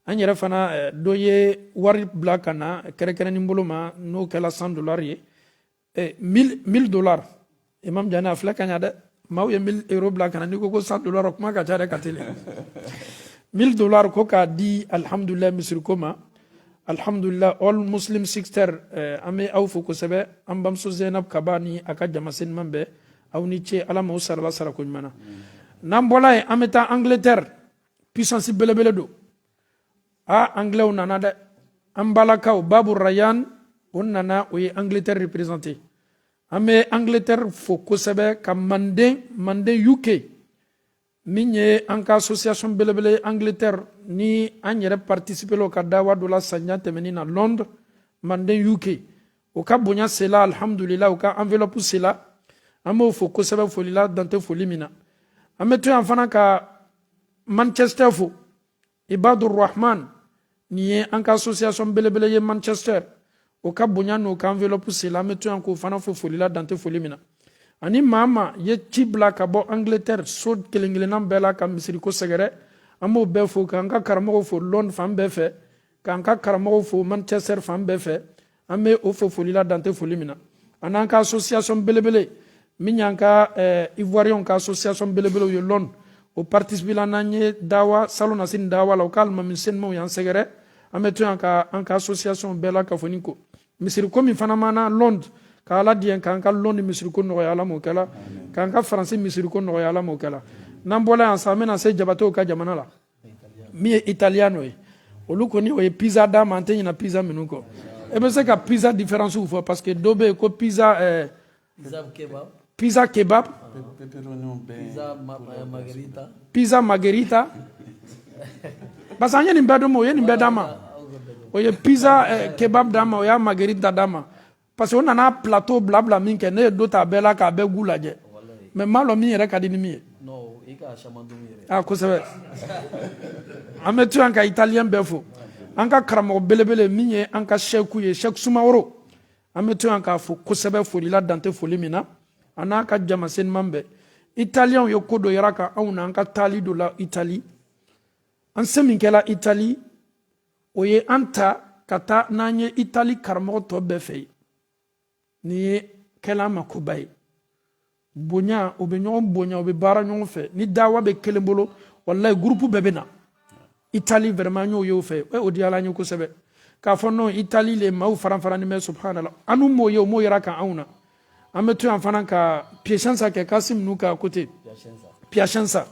an yɛrɛ fana dɔ ye wari bila ka na kɛrɛkɛrɛnin bolo ma n'o kɛla $100 ye $1000 imam jani a filɛ ka ɲa dɛ maaw ye €1000 bila ka na n'i ko $100 kuma ka ca dɛ ka teli $1000 ko k'a di alhamdulillah misiriko ma alhamdulillah all muslim sister an bɛ aw fo kosɛbɛ an bamuso Zainab Kaba ni a ka jamasenman bɛɛ aw ni ce ala m'aw sarala sarako ɲuman na n'an bɔla yen an bɛ taa Angleterre puissance belebele don anglais nana dɛ an balakaw Babu Rayan o nana o ye Angleterre représenté an bɛ Angleterre fo kosɛbɛ ka Manden UK min ye an ka association belebele Angleterre ni an yɛrɛ participer o ka dawa dɔ la samiya tɛmɛnin na Londres Manden UK o ka bonya sela alhamdulillah o ka enveloppe sela an b'o fo kosɛbɛ foli la dan tɛ foli min na an bɛ to yan fana ka Manchester fo Ibadur Rahman ni ye an ka association belebele ye Manchester o ka bonya n'o ka enveloppe sela an bɛ to yan k'o fana fo foli la dan tɛ foli min na ani maa ma ye ci bila ka bɔ Angleterre so kelen kelenna bɛɛ la ka misiriko sɛgɛrɛ an b'o bɛɛ fo k'an ka karamɔgɔw fo Londres fan bɛɛ fɛ k'an ka karamɔgɔw fo Manchester fan bɛɛ fɛ an bɛ o fo foli la dan tɛ foli min na ani an ka association belebele min y'an ka Ivoirien ka association belebelew ye Londres o participe la n'an ye dawa salon nasini dawa la o ka alimamisenmaw y'an sɛgɛrɛ an bɛ to yan ka an ka association bɛɛ la kunnafoni ko misiriko min fana m'an Londres ka ala diɲɛ k'an ka Londres misiriko nɔgɔya ala m'o kɛla k'an ka Faransi misiriko nɔgɔya ala m'o kɛla n'an bɔla yan sa an bɛna se jabatew ka jamana la min ye italiano ye olu kɔni o ye pizza d'a ma an tɛ ɲinɛ pizza minnu kɔ e bɛ se ka pizza différence fɔ parce que dɔ bɛ yen ko pizza kebab pizza margherita parce que an ye nin bɛɛ dɔn ma o ye nin bɛɛ d'a ma o ye pizza kebab d'a ma o y'a margherita d'a ma parce que o nana plateau blabla min kɛ ne ye dɔ ta bɛɛ la k'a bɛɛ gu lajɛ mais m'a lɔn min yɛrɛ ka di ni min ye kosɛbɛ an bɛ to yan ka italien bɛɛ fo an ka karamɔgɔ belebele min ye an ka sɛku ye Sɛk Sumaworo an bɛ to yan k'a fo kosɛbɛ foli la dan tɛ foli min na a n'a ka jamasenman bɛɛ italien ye ko dɔ yira ka anw na an ka taali dɔ la Itali an se min kɛla Itali o ye an ta ka taa n'an ye Itali karamɔgɔ tɔ bɛɛ fɛ yen nin ye kɛla ma koba ye bonya o bɛ ɲɔgɔn bonya o bɛ baara ɲɔgɔn fɛ ni dawa bɛ kelen bolo wallahi groupe bɛɛ bɛ na Itali vraiment y'o ye o fɛ o diyala an ye kosɛbɛ k'a fɔ non Itali le maaw faran faranin bɛ subhanallah anu m'o ye o m'o yira ka anw na an bɛ to yan fana ka Piacenza kɛ Kasim n'u ka côté Piacenza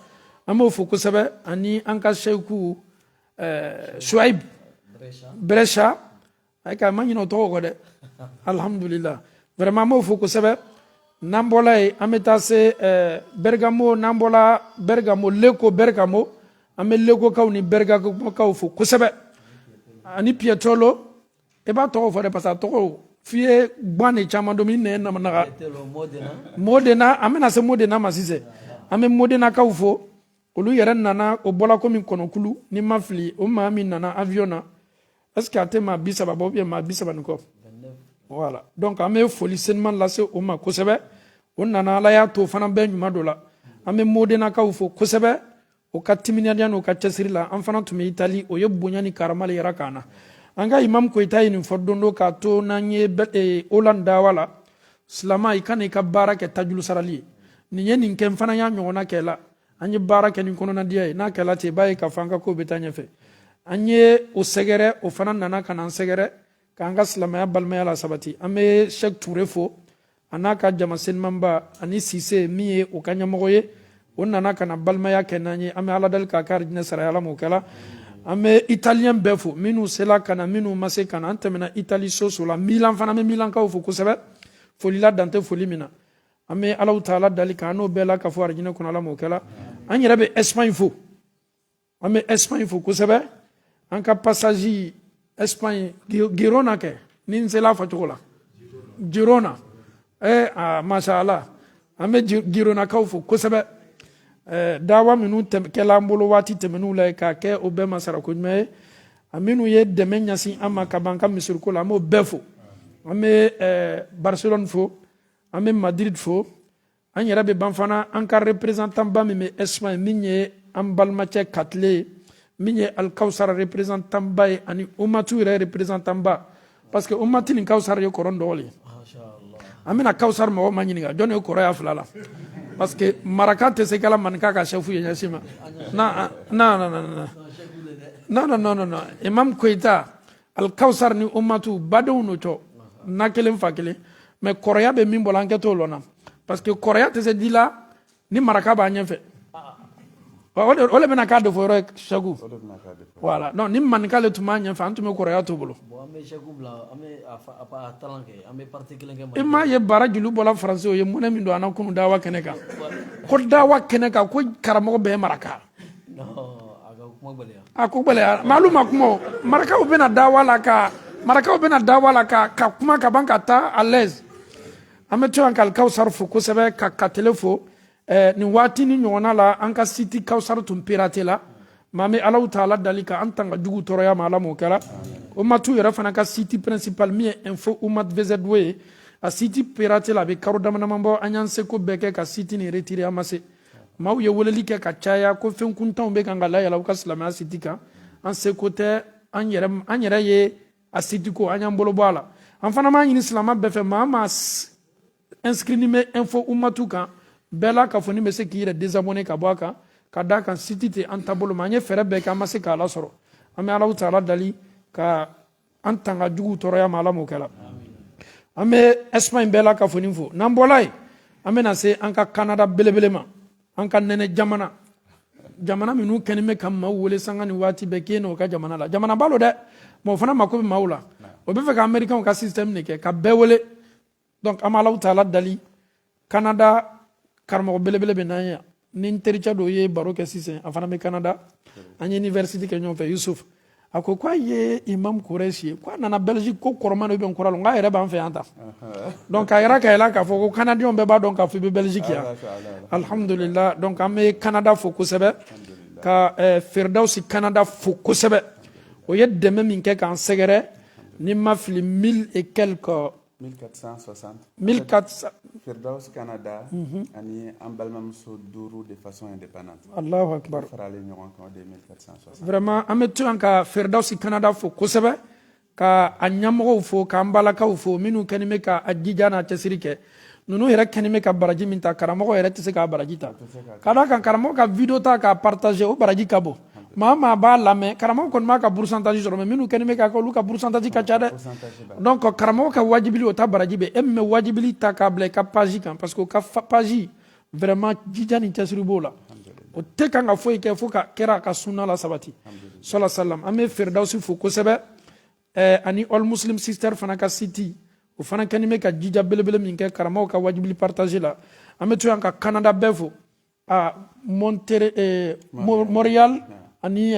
an b'o fo kosɛbɛ ani an ka seyiku Shuaib Brescia ay ka ma ɲinɛ o tɔgɔ kɔ dɛ alhamdulillah vraiment an b'o fo kosɛbɛ n'an bɔla yen an bɛ taa se Bergamo n'an bɔla Bergamo Lecco Bergamo an bɛ Leccokaw ni Bergamokaw fo kosɛbɛ ani Pietrolo i b'a tɔgɔ fɔ dɛ parce que a tɔgɔ f'i ye gan de caman dɔn min nɛ naga Modena an bɛna se Modena ma sisan an bɛ Modenakaw fo olu yɛrɛ nana o bɔla komi kɔnɔkulu ni ma fili o maa min nana avion na est-ce que a tɛ maa 30 bɔ ou bien maa 30 ni kɔ voilà donc an bɛ foli senuman lase o ma kosɛbɛ o nana ala y'a to fana bɛɛ ɲuman dɔ la an bɛ Modenakaw fo kosɛbɛ o ka timinadiya n'o ka cɛsiri la an fana tun bɛ Itali o ye bonya ni karama le yira k'an na an ka Imam Koyita ye nin fɔ don dɔ k'a to n'an ye Hollande dawa la silama i kana i ka baara kɛ tajulu sarali ye nin ye nin kɛ n fana y'a ɲɔgɔnna kɛ la an ye baara kɛ nin kɔnɔnadiya ye n'a kɛla ten i b'a ye k'a fɔ an ka kow bɛ taa ɲɛfɛ an ye o sɛgɛrɛ o fana nana ka na an sɛgɛrɛ k'an ka silamɛya balimaya la sabati an bɛ Sheikh Toure fo a n'a ka jama senumanba ani Sise min ye o ka ɲɛmɔgɔ ye o nana ka na balimaya kɛ n'an ye an bɛ ala deli k'a ka arijinɛ sara ala m'o kɛla an bɛ italiyɛn bɛɛ fo minnu sela ka na minnu ma se ka na an tɛmɛna Itali soso la Milan fana bɛ Milankaw fo kosɛbɛ foli la dan tɛ foli min na an bɛ Alahu taala dali k'an n'o bɛɛ la ka fɔ arijinɛ kɔnɔ ala m'o kɛla an yɛrɛ bɛ Espagne fo an bɛ Espagne fo kosɛbɛ an ka passage Espagne Girona kɛ ni n sela a fɔcogo la Girona masha Allah an bɛ Gironakaw fo kosɛbɛ dawa minnu kɛla an bolo waati tɛmɛn'u la k'a kɛ o bɛɛ ma sara ko ɲuman ye a minnu ye dɛmɛ ɲɛsin an ma ka ban an ka misiriko la an b'o bɛɛ fo an bɛ Barcelone fo an bɛ Madrid fo an yɛrɛ bɛ ban fana an ka représentant ba min bɛ Espagne min ye an balimacɛ Katile ye min ye Alkawusara représentant ba ye ani Umatu yɛrɛ représentant ba parce que Umatu ni Kawusara ye kɔrɔ dɔgɔ le an bɛna Kawusara mɔgɔw ma ɲininka jɔn ye kɔrɔya fila la parce que maraka tɛ se kala manika ka chef ye ɲɛsin ma non Imam Koyita Alkawusara ni Umatu badenw no cɔ na kelen fa kelen mais kɔrɔya bɛ min bɔla an kɛ t'o lɔn na parce que kɔrɔya tɛ se di la ni maraka b'a ɲɛfɛ o le bɛna k'a defo yɔrɔ ye Seku voilà donc ni manika le tun b'a ɲɛfɛ an tun bɛ kɔrɔya t'o bolo i m'a ye baara julu bɔla faransi o ye mɔnɛ min don an na kunu dawa kɛnɛ kan ko dawa kɛnɛ kan ko karamɔgɔ bɛɛ maraka a ko gbɛlɛya maalu ma kuma o marakaw bɛna dawa la ka kuma ka ban ka taa à l'aise an bɛ to yan ka Alkawusara fo kosɛbɛ ka Katele fo nin waati ni ɲɔgɔnna la an ka site Kawusara tun pirate la maa bɛ Alahu taala dali ka an tanga jugu tɔɔrɔya ma ala m'o kɛra Umatu yɛrɛ fana ka site principal min ye info umat VZW ye a site pirate la a bɛ karo dama-dama bɔ an y'an seko bɛɛ kɛ ka site ni retirer an ma se maaw ye weleli kɛ ka caya ko fɛn kuntanw bɛ kan ka layɛlɛ u ka silamɛya site kan an seko tɛ an yɛrɛ ye a site ko an y'an bolo bɔ a la an fana b'a ɲini silama bɛɛ fɛ maa ma inscrit ni bɛ info umatu kan bɛɛ la k'a fɔ ni bɛ se k'i yɛrɛ désabonner ka bɔ a kan ka d'a kan site tɛ an taabolo ma an ye fɛɛrɛ bɛɛ kɛ an ma se k'a lasɔrɔ an bɛ Alahu taala dali ka an tanga jugu tɔɔrɔya ma ala m'o kɛla an bɛ Espagne bɛɛ la ka fɔ nin fo n'an bɔla yen an bɛna se an ka Canada belebele ma an ka nɛnɛ jamana minnu kɛlen bɛ ka maaw wele sanga ni waati bɛɛ k'e n'o ka jamana la jamana b'a lo dɛ mais o fana mako bɛ maaw la o bɛ fɛ ka Américains ka système de kɛ ka bɛɛ wele donc an bɛ Alahu taala dali Canada karamɔgɔ belebele bɛ n'an ye ni n tericɛ dɔ ye baro kɛ sisan a fana bɛ Canada an ye université kɛ ɲɔgɔn fɛ Yusuf a ko k'a ye Imam Kurɛsi ye k'a nana Belgique ko kɔrɔma dɔ bɛ n kɔrɔ la n k'a yɛrɛ b'an fɛ yan ta donc a yɛrɛ ka yɛlɛ k'a fɔ ko Canadiens bɛɛ b'a dɔn k'a fɔ i bɛ Belgique yan alhamdulillah donc an bɛ Canada fo kosɛbɛ ka Firdausi Canada fo kosɛbɛ o ye dɛmɛ min kɛ k'an sɛgɛrɛ ni ma fili 1000 et quelques 1460 Firdaus Canada ani an balimamuso 5 de façon indépendante Allahu akbar faralen ɲɔgɔn kan de 1460 vraiment an bɛ to yan ka Firdausi Canada fo kosɛbɛ ka a ɲɛmɔgɔw fo k'an balakaw fo minnu kɛlen bɛ ka a jija n'a cɛsiri kɛ ninnu yɛrɛ kɛlen bɛ ka baraji min ta karamɔgɔ yɛrɛ tɛ se k'a baraji ta ka d'a kan karamɔgɔ ka video ta k'a partager o baraji ka bon maa b'a lamɛn karamɔgɔ kɔni b'a ka pourcentage sɔrɔ mais minnu kɛlen bɛ k'a kɛ olu ka pourcentage ka ca dɛ donc karamɔgɔ ka wajibili o ta baraji bɛ e min bɛ wajibili ta k'a bila i ka page kan parce que o ka page vraiment jija ni cɛsiri b'o la o tɛ kan ka foyi kɛ fo ka kɛra a ka sunna la sabati sala salam an bɛ Firdausi fo kosɛbɛ ani All Muslim Sister fana ka site o fana kɛlen bɛ ka jija belebele min kɛ karamɔgɔ ka wajibili partage la an bɛ to yan ka Canada bɛɛ fo a Montréal ani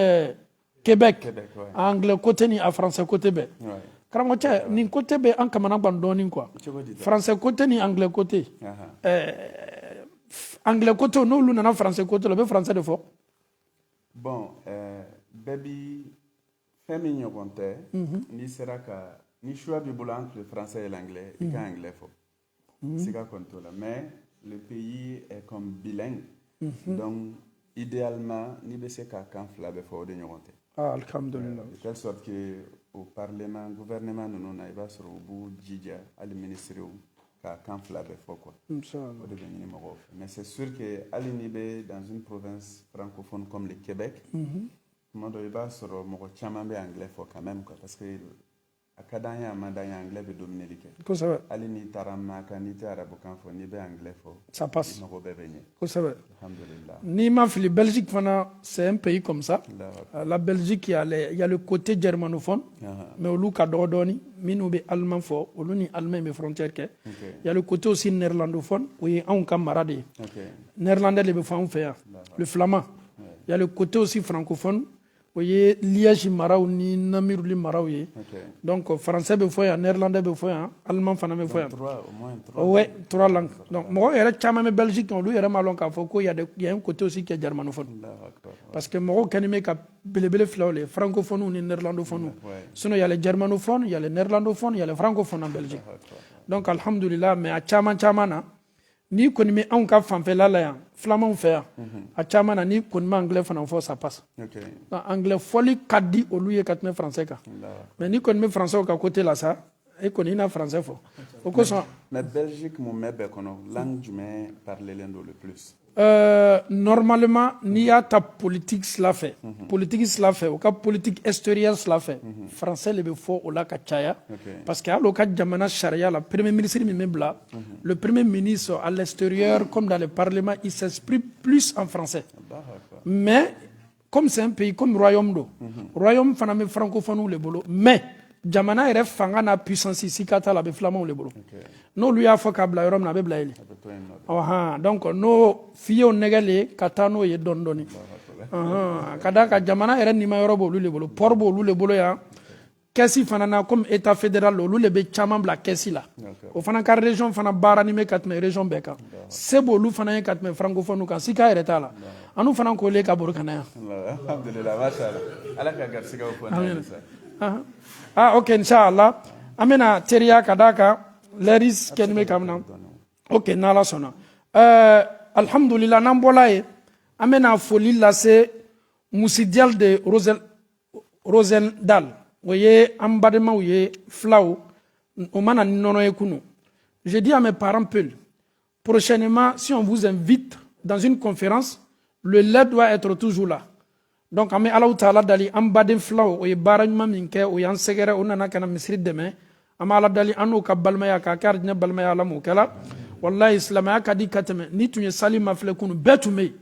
Québec a anglais côté ni a français côté bɛɛ karamɔgɔ cɛ nin côté bɛ an kamana gan dɔɔnin quoi français côté ni anglais côté anglais côté n'olu nana français côté la u bɛ français de fɔ bon bɛɛ bi fɛn min ɲɔgɔn tɛ n'i sera ka ni choix b'i bolo entre le français et l'anglais i ka anglais fɔ siga kɔni t'o la mais le pays est comme bilingue donc idéalement n'i bɛ se ka kan fila bɛɛ fɔ o de ɲɔgɔn tɛ alhamdulillah de telle sorte que au parlement gouvernement ninnu na i b'a sɔrɔ u b'u jija hali ministrew ka kan fila bɛɛ fɔ quoi o de bɛ ɲini mɔgɔw fɛ mais c'est sûr que hali n'i bɛ dans une province francophone comme le Québec tuma dɔ i b'a sɔrɔ mɔgɔ caman bɛ anglais fɔ quand même quoi parce que a ka d'an ye a man d'an ye anglais bɛ domineli kɛ kosɛbɛ hali n'i taara Maka n'i tɛ arabukan fɔ n'i bɛ anglais fɔ ça passe mɔgɔ bɛɛ bɛ ɲɛ kosɛbɛ alhamdulillah n'i ma fili Belgique fana c'est un pays comme ça la Belgique il y a le côté germanophone mais olu ka dɔgɔ dɔɔnin minnu bɛ allemand fɔ olu ni allemand bɛ frontière kɛ il y a le côté aussi néerlandophone o ye anw ka mara de ye néerlandais de bɛ fɔ anw fɛ yan le flamand il y a le côté aussi francophone o ye Liège maraw ni Namiruli maraw ye donc français bɛ fɔ yan néerlandais bɛ fɔ yan allemand fana bɛ fɔ yan ouais 3 langues donc mɔgɔw yɛrɛ caman bɛ Belgique olu yɛrɛ ma lɔn k'a fɔ ko il y a un côté aussi qui est germanophone parce que mɔgɔw kɛlen bɛ ka belebele filaw le francophones ni néerlandophones sinon il y a les germanophones il y a les néerlandophones il y a les francophones en Belgique donc alhamdulillah mais a caman na ni kɔni bɛ anw ka fanfɛla la yan flamanw fɛ yan a caman na ni kɔni bɛ anglais fana fɔ ça passe anglais fɔli ka di olu ye ka tɛmɛ français kan mais ni kɔni bɛ français ka côté la sa e kɔni i na français fɔ o kosɔn mais Belgique mun bɛ bɛɛ kɔnɔ langue jumɛn parlelen don le plus normalement n'i y'a ta politique sira fɛ o ka politique extérieure sira fɛ français de bɛ fɔ o la ka caya parce que hali o ka jamana sariya la premier ministre min bɛ bila le premier ministre à l'extérieur comme dans le parlement il s'exprime plus en français mais comme c'est un pays comme royaume do royaume fana bɛ francophones le bolo mais jamana yɛrɛ fanga n'a puissance si ka t'a la a bɛ flamanw le bolo n'olu y'a fɔ k'a bila yɔrɔ min na a bɛ bila yen donc n'o fiyew nɛgɛlen ka taa n'o ye dɔɔni dɔɔni ka da ka jamana yɛrɛ nima yɔrɔ b'olu le bolo port b'olu le bolo yan kɛsi fana na comme état fédéral olu le bɛ caman bila kɛsi la o fana ka région fana baara ni bɛ ka tɛmɛ région bɛɛ kan se b'olu fana ye ka tɛmɛ francophone kan sika yɛrɛ t'a la anu fana k'olu ka bolo kana yan alhamdulillah mashallah ala ka garisigɛw fɔ ok inshallah an bɛna teriya ka da kan lɛris kɛni bɛ ka mina ok n'ala sɔnna alhamdulillah n'an bɔla ye an bɛna foli lase Musidial de Rosendal o ye an badenmaw ye filaw o mana ni nɔnɔ ye kunu je dis à mes parents Peul prochainement si on vous invite dans une conférence le lait doit être toujours là donc an bɛ Alahu Taala dali an baden filaw o ye baara ɲuman min kɛ o y'an sɛgɛrɛ o nana ka na misiri dɛmɛ an bɛ Ala dali an n'u ka balimaya k'a kɛ arijinɛ balimaya Ala m'o kɛla wallahi silamɛya ka di ka tɛmɛ ni tun ye sali mafilɛ kunu bɛɛ tun bɛ yen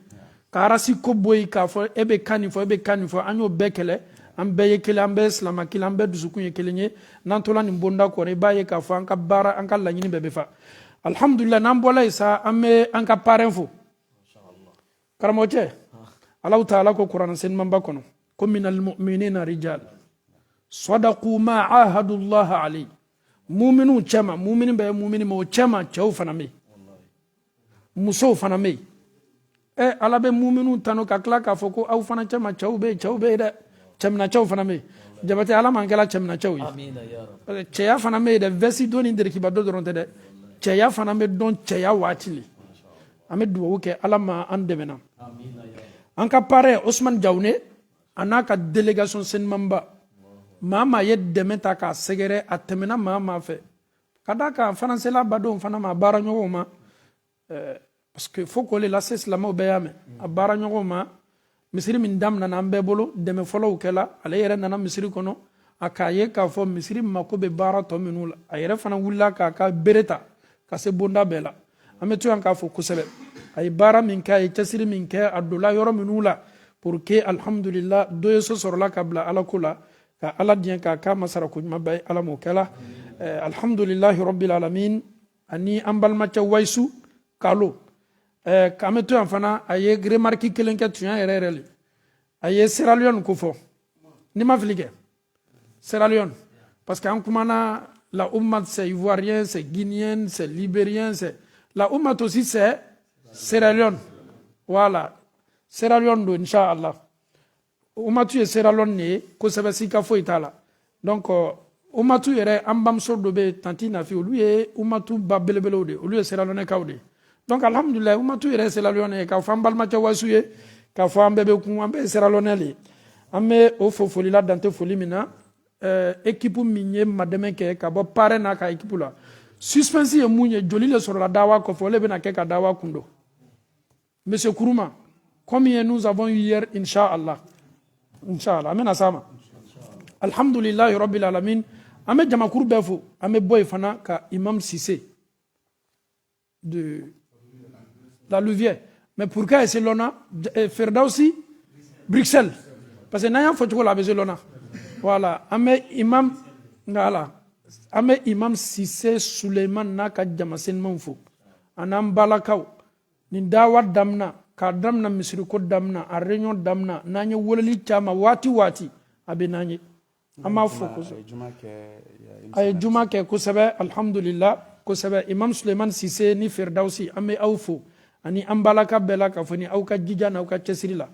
ka arasi ko bɔ yen k'a fɔ e bɛ kan nin fɔ e bɛ kan nin fɔ an y'o bɛɛ kɛlɛ an bɛɛ ye kelen an bɛɛ ye silamɛ kelen an bɛɛ dusukun ye kelen ye n'an tola nin bonda kɔnɔ i b'a ye k'a fɔ an ka baara an ka laɲini bɛɛ bɛ fa alhamdulillah n'an bɔla yen sa an bɛ an ka parrain fo karamɔgɔ cɛ Alahu Taala ko kuranɛ senimanba kɔnɔ ko minal mu'minina rijal sadaqu ma ahadu Allah alayhi muminu cɛma mumini bɛ mumini ma o cɛma cɛw fana bɛ yen musow fana bɛ yen Ala bɛ muminu tanu ka tila k'a fɔ ko aw fana cɛma cɛw bɛ yen dɛ cɛmina cɛw fana bɛ yen jabate Ala man kɛla cɛmina cɛw ye cɛya fana bɛ yen dɛ vɛsi dɔ ni dɛrikiba dɔ dɔrɔn tɛ dɛ cɛya fana bɛ dɔn cɛya waati le an bɛ dugawu kɛ Ala ma an dɛmɛna an ka parrain Osman Jawne a n'a ka délégation senimanba maa maa ye dɛmɛ ta k'a sɛgɛrɛ a tɛmɛna maa maa fɛ ka da kan faransɛla badenw fana ma a baara ɲɔgɔnw ma parce que faut que le lase silamɛw bɛɛ y'a mɛn a baara ɲɔgɔnw ma misiri min damna na an bɛɛ bolo dɛmɛ fɔlɔw kɛla ale yɛrɛ nana misiri kɔnɔ a k'a ye k'a fɔ misiri mako bɛ baara tɔ minnu la a yɛrɛ fana wulila k'a ka bere ta ka se bonda bɛɛ la an bɛ to yan k'a fɔ kosɛbɛ a ye baara min kɛ a ye cɛsiri min kɛ a donna yɔrɔ minnu la pour que alhamdulillah dɔ ye so sɔrɔla ka bila ala ko la ka ala diɲɛ k'a k'a ma sara ko ɲuman ba ye ala m'o kɛla alhamdulillahi rabbil alamin ani an balimacɛ wayisu kalo k'an bɛ to yan fana a ye remarque kelen kɛ tiɲɛ yɛrɛ yɛrɛ le a ye Sierra Leone ko fɔ ni ma fili kɛ Sierra Leone parce que an kumana la ummat c'est ivoirien c'est guinéen c'est libérien c'est la ummat aussi c'est Sierra Leone voilà Sierra Leone do inchallah ummatu ye Sierra Leone ne kosɛbɛ sika foyi t'a la donc ummatu yɛrɛ an bamuso dɔ bɛ tanti nafi olu ye ummatu ba belebelew de olu ye Sierra Leone kaw de donc alhamdulillah ummatu yɛrɛ Sierra Leone ye k'a fɔ an balimacɛ wasu ye k'a fɔ an bɛɛ bɛ kun an bɛɛ ye Sierra Leone le an bɛ o fo foli la dan tɛ foli min na équipe min ye madɛmɛ kɛ ka bɔ pare n'a ka équipe la suspense ye mun ye joli le sɔrɔla dawa kɔfɛ o le bɛna kɛ ka dawa kun don monsieur Kourouma combien nous avons eu hier inchallah inchallah an bɛna s'a ma alhamdulillahi rabbil alamin an bɛ jamakuru bɛɛ fo an bɛ bɔ yen fana ka imam Cissé de la Louvière mais pourquoi c'est lona Ferdowsi Bruxelles parce que n'an y'a fɔ cogo la a bɛ se lona voilà an bɛ imam ngala an bɛ imam Cissé Suleiman n'a ka jamasenmaw fo a n'an balakaw nin dawa damina k'a damina misiriko damina a réunion damina n'an ye weleli caman waati waati a bɛ n'an ye an b'a fɔ kosɛbɛ a ye juma kɛ kosɛbɛ alhamdulillah kosɛbɛ imam Suleiman Cissé ni Ferdowsi an bɛ aw fo ani an balaka bɛɛ la k'a fɔ ni aw ka jija n'aw ka cɛsiri la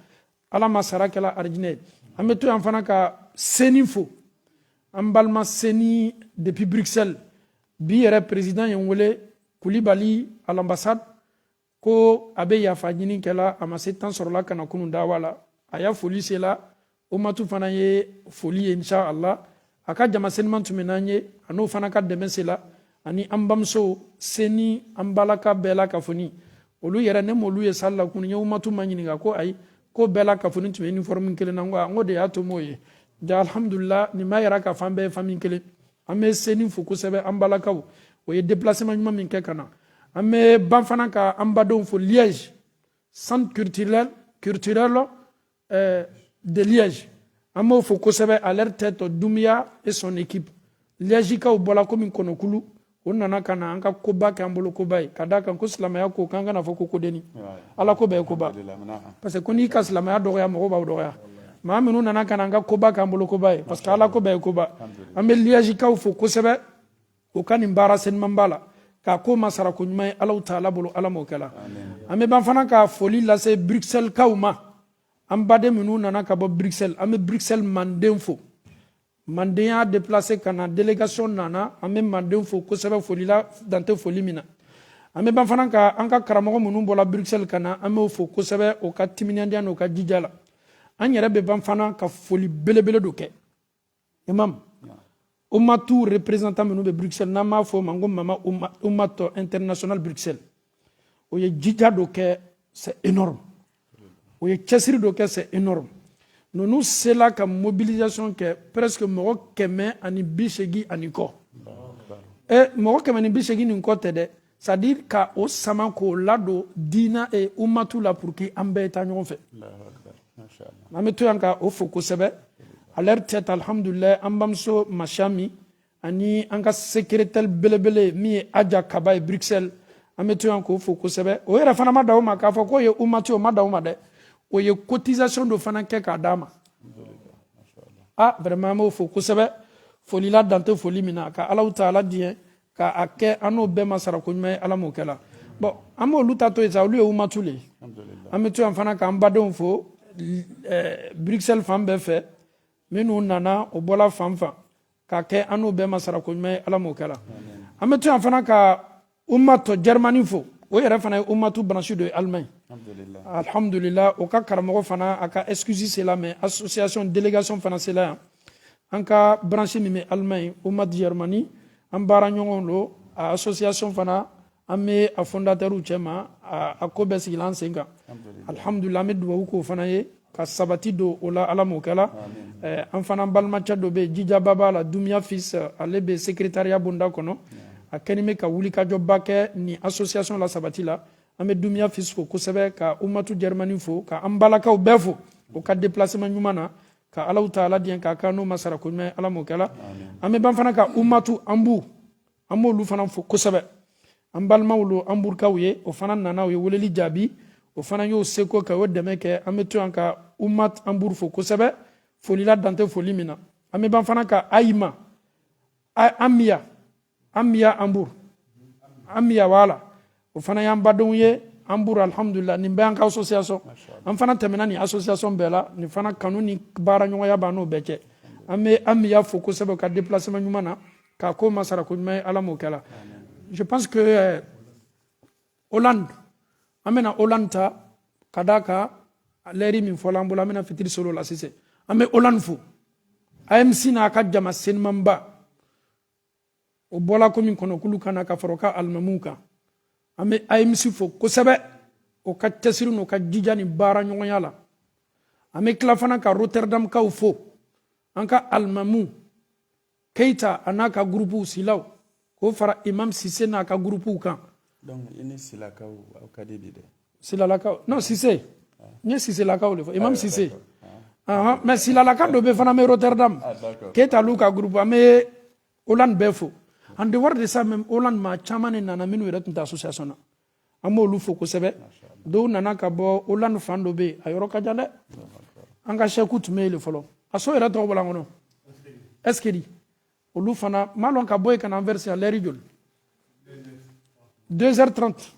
ala ma sara kɛla arijinɛ an bɛ to yan fana ka seni fo an balima seni depuis Bruxelles bi yɛrɛ président ye n wele Kulibali à l'ambassade ko a bɛ yafa ɲini kɛla a ma se tan sɔrɔla ka na kunun dawa la a y'a foli sela ummatu fana ye foli ye inchallah a ka jama seniman tun bɛ n'an ye a n'o fana ka dɛmɛ sela ani an bamuso seni an balaka bɛɛ la ka foni olu yɛrɛ ne m'olu ye sali la kun n ye ummatu ma ɲininka ko ayi ko bɛɛ la ka foni tun bɛ uniforme kelen na n ko de y'a to m'o ye ja alhamdulillah nin m'a yɛrɛ ka fɔ an bɛɛ ye famille kelen an bɛ seni fo kosɛbɛ an balakaw o ye déplacement ɲuman min kɛ ka na an bɛ ban fana ka an badenw fo Liège centre culturel de Liège an b'o fo kosɛbɛ à leur tête Doumbia et son équipe Liège kaw bɔra komi Kɔnɔkulu o nana ka na an ka koba kɛ an bolo koba ye ka d'a kan ko silamɛya ko k'an kana fɔ ko kodeni ala ko bɛɛ ye koba parce que ko n'i ka silamɛya dɔgɔya mɔgɔw b'aw dɔgɔya maa minnu nana ka na an ka koba kɛ an bolo koba ye parce que ala ko bɛɛ ye koba an bɛ Liège kaw fo kosɛbɛ o ka nin baara seniman b'a la k'a ko masara ko ɲuman ye alaw taala bolo ala m'o kɛla an bɛ ban fana ka foli lase Bruxelles kaw ma an baden minnu nana ka bɔ Bruxelles an bɛ Bruxelles manden fo manden y'a déplacé ka na délégation nana an bɛ manden fo kosɛbɛ foli la dan tɛ foli min na an bɛ ban fana ka an ka karamɔgɔ minnu bɔra Bruxelles ka na an b'o fo kosɛbɛ o ka timinadiya n'o ka jija la an yɛrɛ bɛ ban fana ka foli belebele dɔ kɛ imam ummatu représentant minnu bɛ Bruxelles n'an b'a fɔ o ma ko mama ummato international Bruxelles o ye jija dɔ kɛ c'est énorme o ye cɛsiri dɔ kɛ c'est énorme ninnu sela ka mobilisation kɛ presque mɔgɔ 180 ani kɔ mɔgɔ 180 ni kɔ tɛ dɛ c'est à dire ka o sama k'o ladon diina ummatu la pour que an bɛɛ taa ɲɔgɔn fɛ an bɛ to yan ka o fo kosɛbɛ à leur tête alhamdulillah an bamuso Machami ani an ka secrétaire belebele min ye Aja Kaba ye Bruxelles an bɛ to yan k'o fo kosɛbɛ o yɛrɛ fana ma da o ma k'a fɔ k'o ye ummatu o ma da o ma dɛ o ye cotisation dɔ fana kɛ k'a d'a ma vraiment an b'o fo kosɛbɛ foli la dan tɛ foli min na ka alaw taala diɲɛ k'a kɛ an n'o bɛɛ ma sara ko ɲuman ye ala m'o kɛla bon an b'olu ta to yen sa olu ye ummatu le ye an bɛ to yan fana k'an badenw fo Bruxelles fan bɛɛ fɛ minnu nana o bɔra fan fan k'a kɛ an n'o bɛɛ ma sara ko ɲuman ye ala m'o kɛla an bɛ to yan fana ka ummato Germany fo o yɛrɛ fana ye ummatu branche dɔ ye Allemagne alhamdulillah o ka karamɔgɔ fana a ka excuse sela mais association délégation fana sela yan an ka branche min bɛ Allemagne ummat Germany an baara ɲɔgɔn don a association fana an bɛ a fondateur cɛ ma a ko bɛɛ sigila an sen kan alhamdulillah an bɛ dugawu k'o fana ye ka sabati do o la ala m'o kɛla an fana balimakɛ dɔ bɛ yen jija baba la Dumia fils ale bɛ secrétariat bonda kɔnɔ a kɛlen bɛ ka wulikajɔba kɛ ni association la sabati la an bɛ Dumia fils fo kosɛbɛ ka Umatu Germany fo ka an balakaw bɛɛ fo o ka déplacement ɲuman na ka Alahu Taala diɲɛ k'a kan n'o ma sara ko ɲuman ala m'o kɛla an bɛ ban fana ka Umatu Ambu an b'olu fana fo kosɛbɛ an balimaw lo an burikaw ye o fana nana o ye weleli jaabi o fana y'o seko kɛ o dɛmɛ kɛ an bɛ to yan ka Umat Ambur fo kosɛbɛ foli la dante foli min na an bɛ ban fana ka Ayima Amiya Ambur Amiya wala o fana y'an badenw ye Ambur alhamdulillah nin bɛɛ y'an ka association an fana tɛmɛna nin association bɛɛ la nin fana kanu ni baara ɲɔgɔnya b'an n'o bɛɛ cɛ an bɛ Amiya fo kosɛbɛ ka déplacement ɲuman na k'a ko masara ko ɲuman ye ala m'o kɛla je pense que Hollande an bɛna Hollande ta ka d'a kan lɛri min fɔla an bolo an bɛna fitiri solo la sisan an bɛ Hollande fo AMC n'a ka jama senimanba o bɔla ko min kɔnɔ k'olu kana ka fara o ka alimamuw kan an bɛ AMC fo kosɛbɛ o ka cɛsiri n'o ka jija ni baara ɲɔgɔnya la an bɛ tila fana ka Rotterdam kaw fo an ka alimamu Keita a n'a ka gurupuw silaw k'o fara Imam Sise n'a ka gurupuw kan donc i ni silakaw aw ka di bi dɛ silalakaw non Sise n ye Siselakaw de fɔ Imam Sise mais silalaka dɔ bɛ fana bɛ Rotterdam Keita l'u ka groupe an bɛ Hollande bɛɛ fo en dehors de ça même Hollande maa caman de nana minnu yɛrɛ tun tɛ association na an b'olu fo kosɛbɛ dɔw nana ka bɔ Hollande fan dɔ bɛ yen a yɔrɔ ka jan dɛ an ka sɛku tun bɛ yen fɔlɔ a so yɛrɛ tɔgɔ bɔla n kɔnɔ Eskeri olu fana m'a lɔn ka bɔ yen ka na Anvers yan lɛri joli 2h30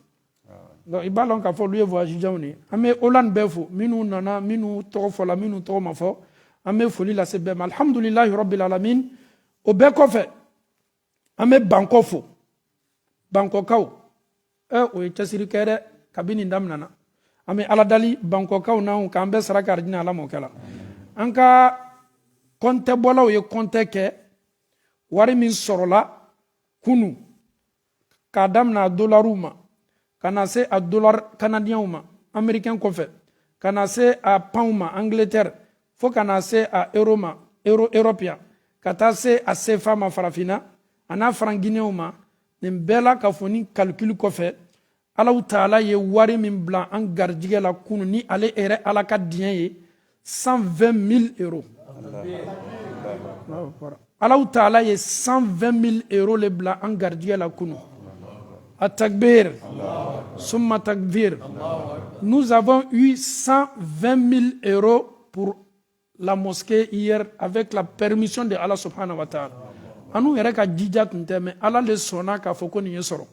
donc i b'a lɔn k'a fɔ olu ye voyage janw de ye an bɛ Hollande bɛɛ fo minnu nana minnu tɔgɔ fɔla minnu tɔgɔ ma fɔ an bɛ foli lase bɛɛ ma alhamdulilahi rabbil alamin o bɛɛ kɔfɛ an bɛ Bangkok fo Bangkokaw o ye cɛsiri kɛ dɛ kabini nin daminɛna an bɛ ala dali Bangkokaw n'anw k'an bɛɛ sara ka arijinɛ ala m'o kɛla an ka kɔntɛ bɔlaw ye kɔntɛ kɛ wari min sɔrɔla kunu k'a daminɛ dolariw ma ka na se a dollar canadien ma américain kɔfɛ ka na se a pound ma Angleterre fo ka na se a euro ma euro européen ka taa se a CFA ma farafinna a n'a franc guinéen ma nin bɛɛ la ka fɔ ni calcul kɔfɛ Alahu Taala ye wari min bila an garijigɛ la kunu ni ale yɛrɛ ala ka diɲɛ ye 120 000 euros Alahu Taala ye 120 000 euros le bila an garijigɛ la kunu At-Takbir, Summa Takbir. Nous avons eu 120 000 euros pour la mosquée hier avec la permission de Allah subhanahu wa ta'ala. Anu yɛrɛ ka jija tun tɛ mais Allah le sɔnna k'a fɔ ko nin ye sɔrɔ.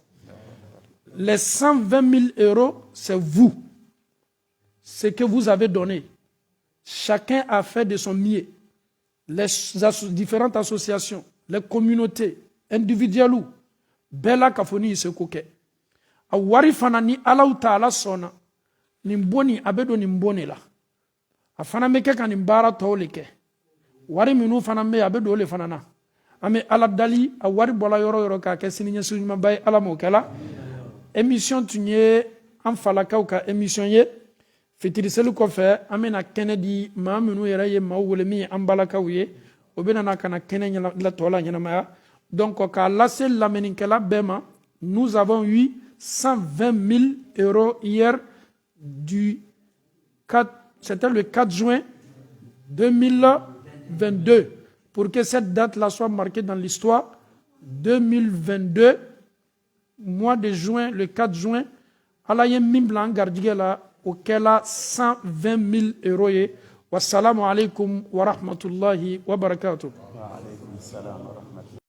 Les 120 000 euros, c'est vous. Ce que vous avez donné. Chacun a fait de son mieux. Les différentes associations, les communautés, individuelles, bɛɛ la ka fɔ ni seko kɛ a wari fana ni Alahu Taala sɔnna nin boni a bɛ don nin boni la a fana bɛ kɛ ka nin baara tɔw le kɛ wari minnu fana bɛ yen a bɛ don o le fana na an bɛ ala dali a wari bɔla yɔrɔ yɔrɔ k'a kɛ siniɲɛsigi ɲumanba ye ala m'o kɛla émission tun ye an falakaw ka émission ye fitiri seli kɔfɛ an bɛna kɛnɛ di maa minnu yɛrɛ ye maaw wele min ye an balakaw ye o bɛ na ka na kɛnɛ tɔ la ɲɛnamaya donc k'a lase lamɛnnikɛla bɛɛ ma nous avons eu 120 000 euros hier c'était le 4 juin 2022 pour que cette date-là soit marquée dans l'histoire 2022 mois de juin le 4 juin ala ye min bila an garijigɛ la o kɛla 120 000 euros ye wassalamu alaikum wa rahmatullahi wa barakatuh.